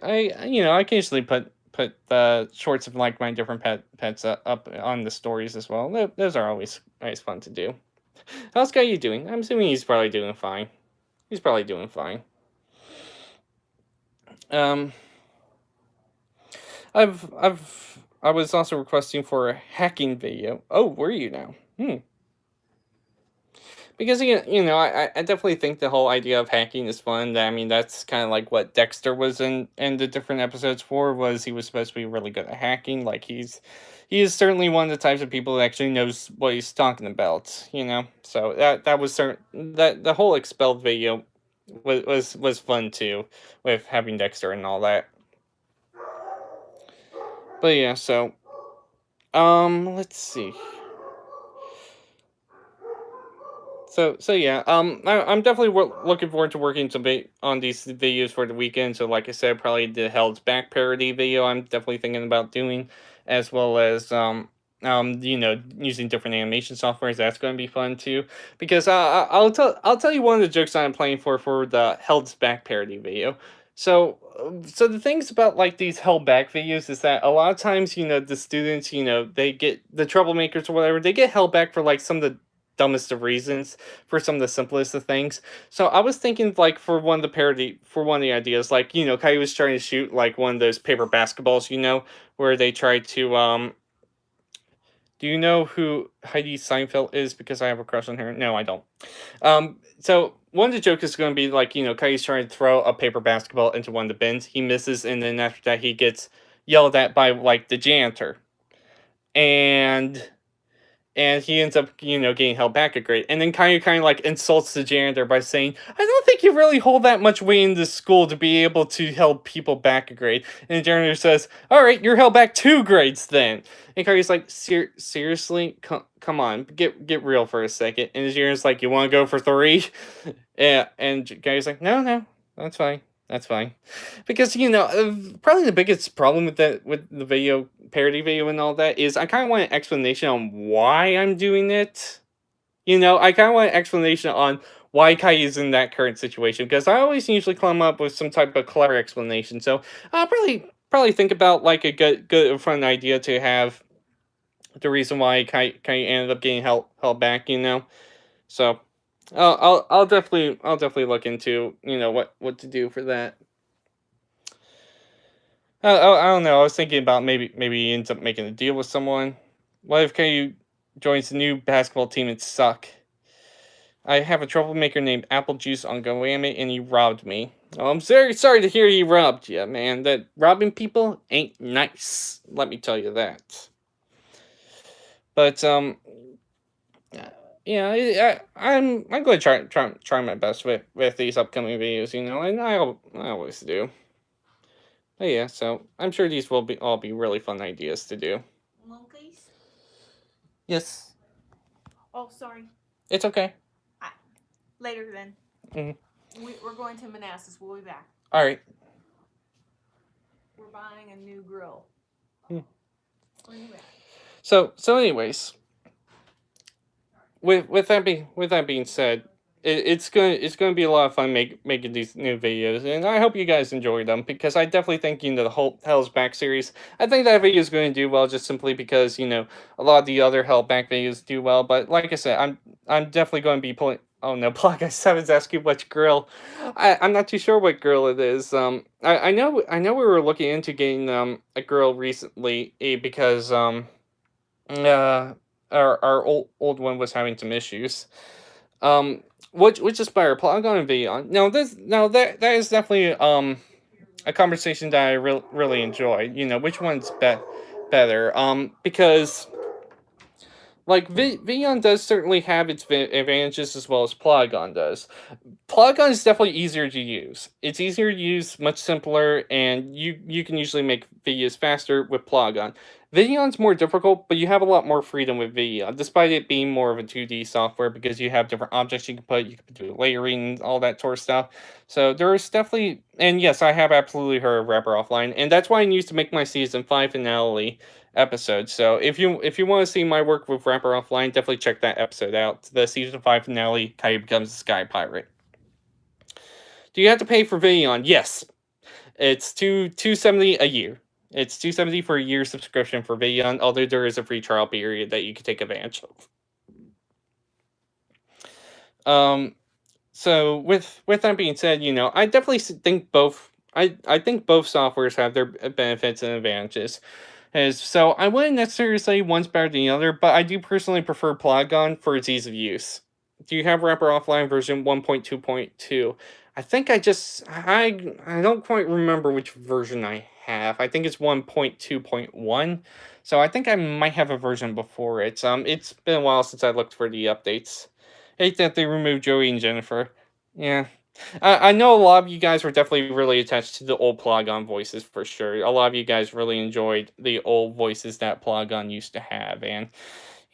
occasionally put the shorts of like my different pets up on the stories as well. Those are always fun to do. How's Guy doing? I'm assuming he's probably doing fine. He's probably doing fine. Um, I was also requesting for a hacking video. Oh, were you now? Because I definitely think the whole idea of hacking is fun. I mean, that's kind of like what Dexter was in the different episodes for. Was he was supposed to be really good at hacking? Like he is certainly one of the types of people that actually knows what he's talking about. So that was certain that the whole expelled video was fun too, with having Dexter and all that. But yeah, so let's see. So yeah, I'm definitely looking forward to working on these videos for the weekend. So like I said, probably the Held Back parody video I'm definitely thinking about doing, as well as using different animation softwares. That's going to be fun too. Because I'll tell you one of the jokes I'm playing for the Held Back parody video. So the things about like these held back videos is that a lot of times the students they get the troublemakers or whatever, they get held back for like some of the dumbest of reasons, for some of the simplest of things. So I was thinking like for one of the ideas, like Kai was trying to shoot like one of those paper basketballs, where they tried to do you know who Heidi Seinfeld is? Because I have a crush on her. No, I don't. So one of the jokes is going to be like, Kai's trying to throw a paper basketball into one of the bins. He misses, and then after that, he gets yelled at by like the janitor, and he ends up, getting held back a grade. And then kind of like insults the janitor by saying, "I don't think you really hold that much weight in this school to be able to hold people back a grade." And the janitor says, "All right, you're held back 2 grades then." And Kyrie's like, "Seriously, come on, get real for a second." And the janitor's like, "You want to go for 3?" Yeah, and Kyrie's like, "No, that's fine." That's fine, because probably the biggest problem with the video parody video and all that is I kind of want an explanation on why I'm doing it. I kind of want an explanation on why Kai is in that current situation, because I always usually come up with some type of clever explanation. So I'll probably think about like a good fun idea to have the reason why Kai ended up getting held back. So I'll definitely look into what to do for that. I don't know. I was thinking about maybe he ends up making a deal with someone. What if KU joins the new basketball team and suck? I have a troublemaker named Apple Juice on Goame, and he robbed me. Oh, I'm very sorry to hear he robbed you, man. That robbing people ain't nice. Let me tell you that. But yeah, I'm going to try my best with these upcoming videos, and I always do. But yeah, so I'm sure these will all be really fun ideas to do. Monkeys? Yes. Oh, sorry. It's okay. Later then. Mm-hmm. We're going to Manassas. We'll be back. All right. We're buying a new grill. We'll be back. So anyways, with that being said, it's gonna be a lot of fun making these new videos, and I hope you guys enjoy them, because I definitely think the whole Hell's Back series, I think that video is going to do well, just simply because a lot of the other Hell Back videos do well. But like I said, I'm definitely going to be pulling. Oh no, Block Guy 7's asking which grill. I'm not too sure what grill it is. I know we were looking into getting a grill recently, because our old one was having some issues. Which is better, Polygon and Videon? No, that is definitely a conversation that I really enjoy. Which one's better? Because like Videon does certainly have its advantages, as well as Polygon does. Polygon is definitely easier to use. It's easier to use, much simpler, and you can usually make videos faster with Polygon. Videon's more difficult, but you have a lot more freedom with Videon, despite it being more of a 2D software, because you have different objects you can do layering, all that sort of stuff. So there's definitely, and yes, I have absolutely heard of Rapper Offline, and that's why I used to make my Season 5 finale episode. So if you want to see my work with Rapper Offline, definitely check that episode out. The Season 5 finale, Kai becomes a Sky Pirate. Do you have to pay for Videon? Yes. It's $270 a year. It's $270 for a year subscription for Videon, although there is a free trial period that you can take advantage of. So with that being said, I definitely think both. I think both softwares have their benefits and advantages. So I wouldn't necessarily say one's better than the other, but I do personally prefer Polygon for its ease of use. Do you have Rapper Offline version 1.2.2? I think I don't quite remember which version I have. I think it's 1.2.1. So I think I might have a version before it. It's been a while since I looked for the updates. Hate that they removed Joey and Jennifer. Yeah. I know a lot of you guys were definitely really attached to the old Polygon voices, for sure. A lot of you guys really enjoyed the old voices that Polygon used to have, and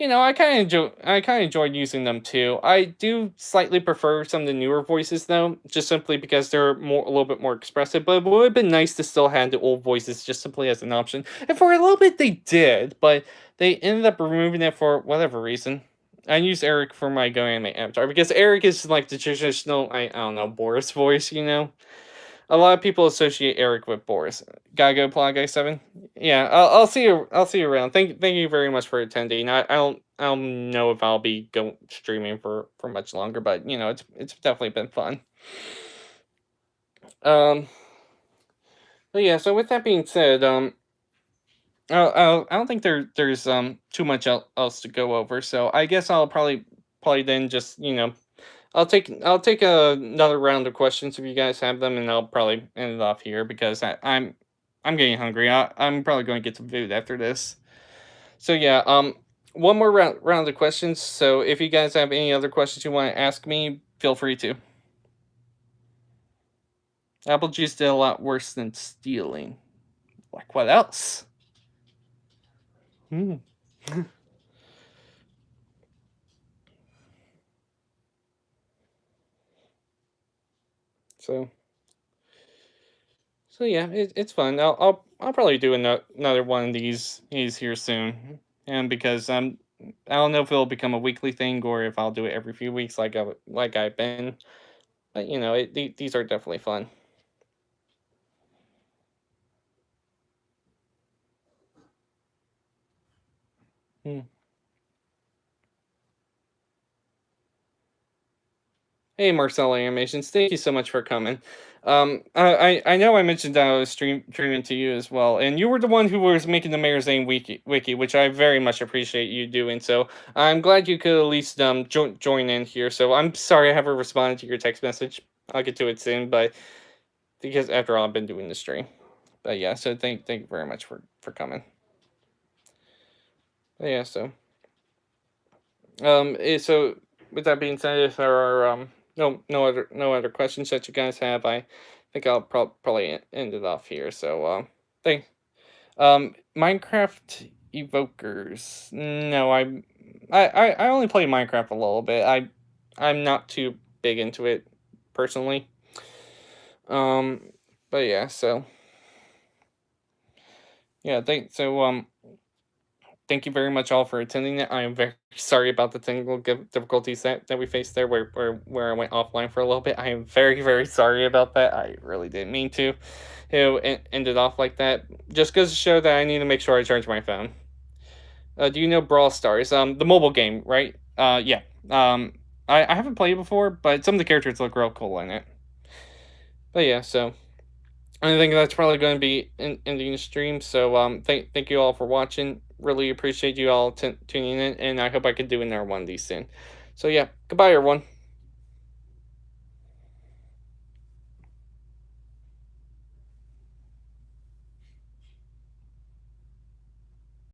I kind of enjoyed using them too. I do slightly prefer some of the newer voices though, just simply because they're a little bit more expressive. But it would have been nice to still have the old voices just simply as an option. And for a little bit they did, but they ended up removing it for whatever reason. I use Eric for my Go Anime avatar because Eric is like the traditional, I don't know, Boris voice. A lot of people associate Eric with Boris. Gotta go, Plot Guy 7. Yeah, I'll see you. I'll see you around. Thank you very much for attending. I don't know if I'll be streaming for much longer, but it's definitely been fun. But yeah. So with that being said, I don't think there's too much else to go over. So I guess I'll probably then just I'll take another round of questions if you guys have them, and I'll probably end it off here because I'm getting hungry. I'm probably going to get some food after this. So yeah, one more round of questions. So if you guys have any other questions you want to ask me, feel free to. Apple juice did a lot worse than stealing. Like what else? Hmm. So so yeah, it's fun. I'll probably do another one of these here soon, and because I don't know if it'll become a weekly thing or if I'll do it every few weeks like I've been. But these are definitely fun. Hmm. Hey, Marcel Animations, thank you so much for coming. I know I mentioned that I was streaming to you as well, and you were the one who was making the Mayor Zane wiki, which I very much appreciate you doing. So I'm glad you could at least join in here. So I'm sorry I haven't responded to your text message. I'll get to it soon, but because after all, I've been doing the stream. But yeah, so thank you very much for coming. But yeah, so so with that being said, if there are no other questions that you guys have, I think I'll probably end it off here. So thank Minecraft Evokers. No, I only play Minecraft a little bit. I'm not too big into it personally. Um, but yeah, so yeah, thank you very much all for attending it. I am very sorry about the technical difficulties that we faced there, where I went offline for a little bit. I am very sorry about that. I really didn't mean to, end it off like that. Just goes to show that I need to make sure I charge my phone. Do you know Brawl Stars? The mobile game, right? Yeah. I haven't played it before, but some of the characters look real cool in it. But yeah, so I think that's probably going to be ending the stream. So thank you all for watching. Really appreciate you all tuning in, and I hope I can do another one of these soon. So yeah, goodbye everyone.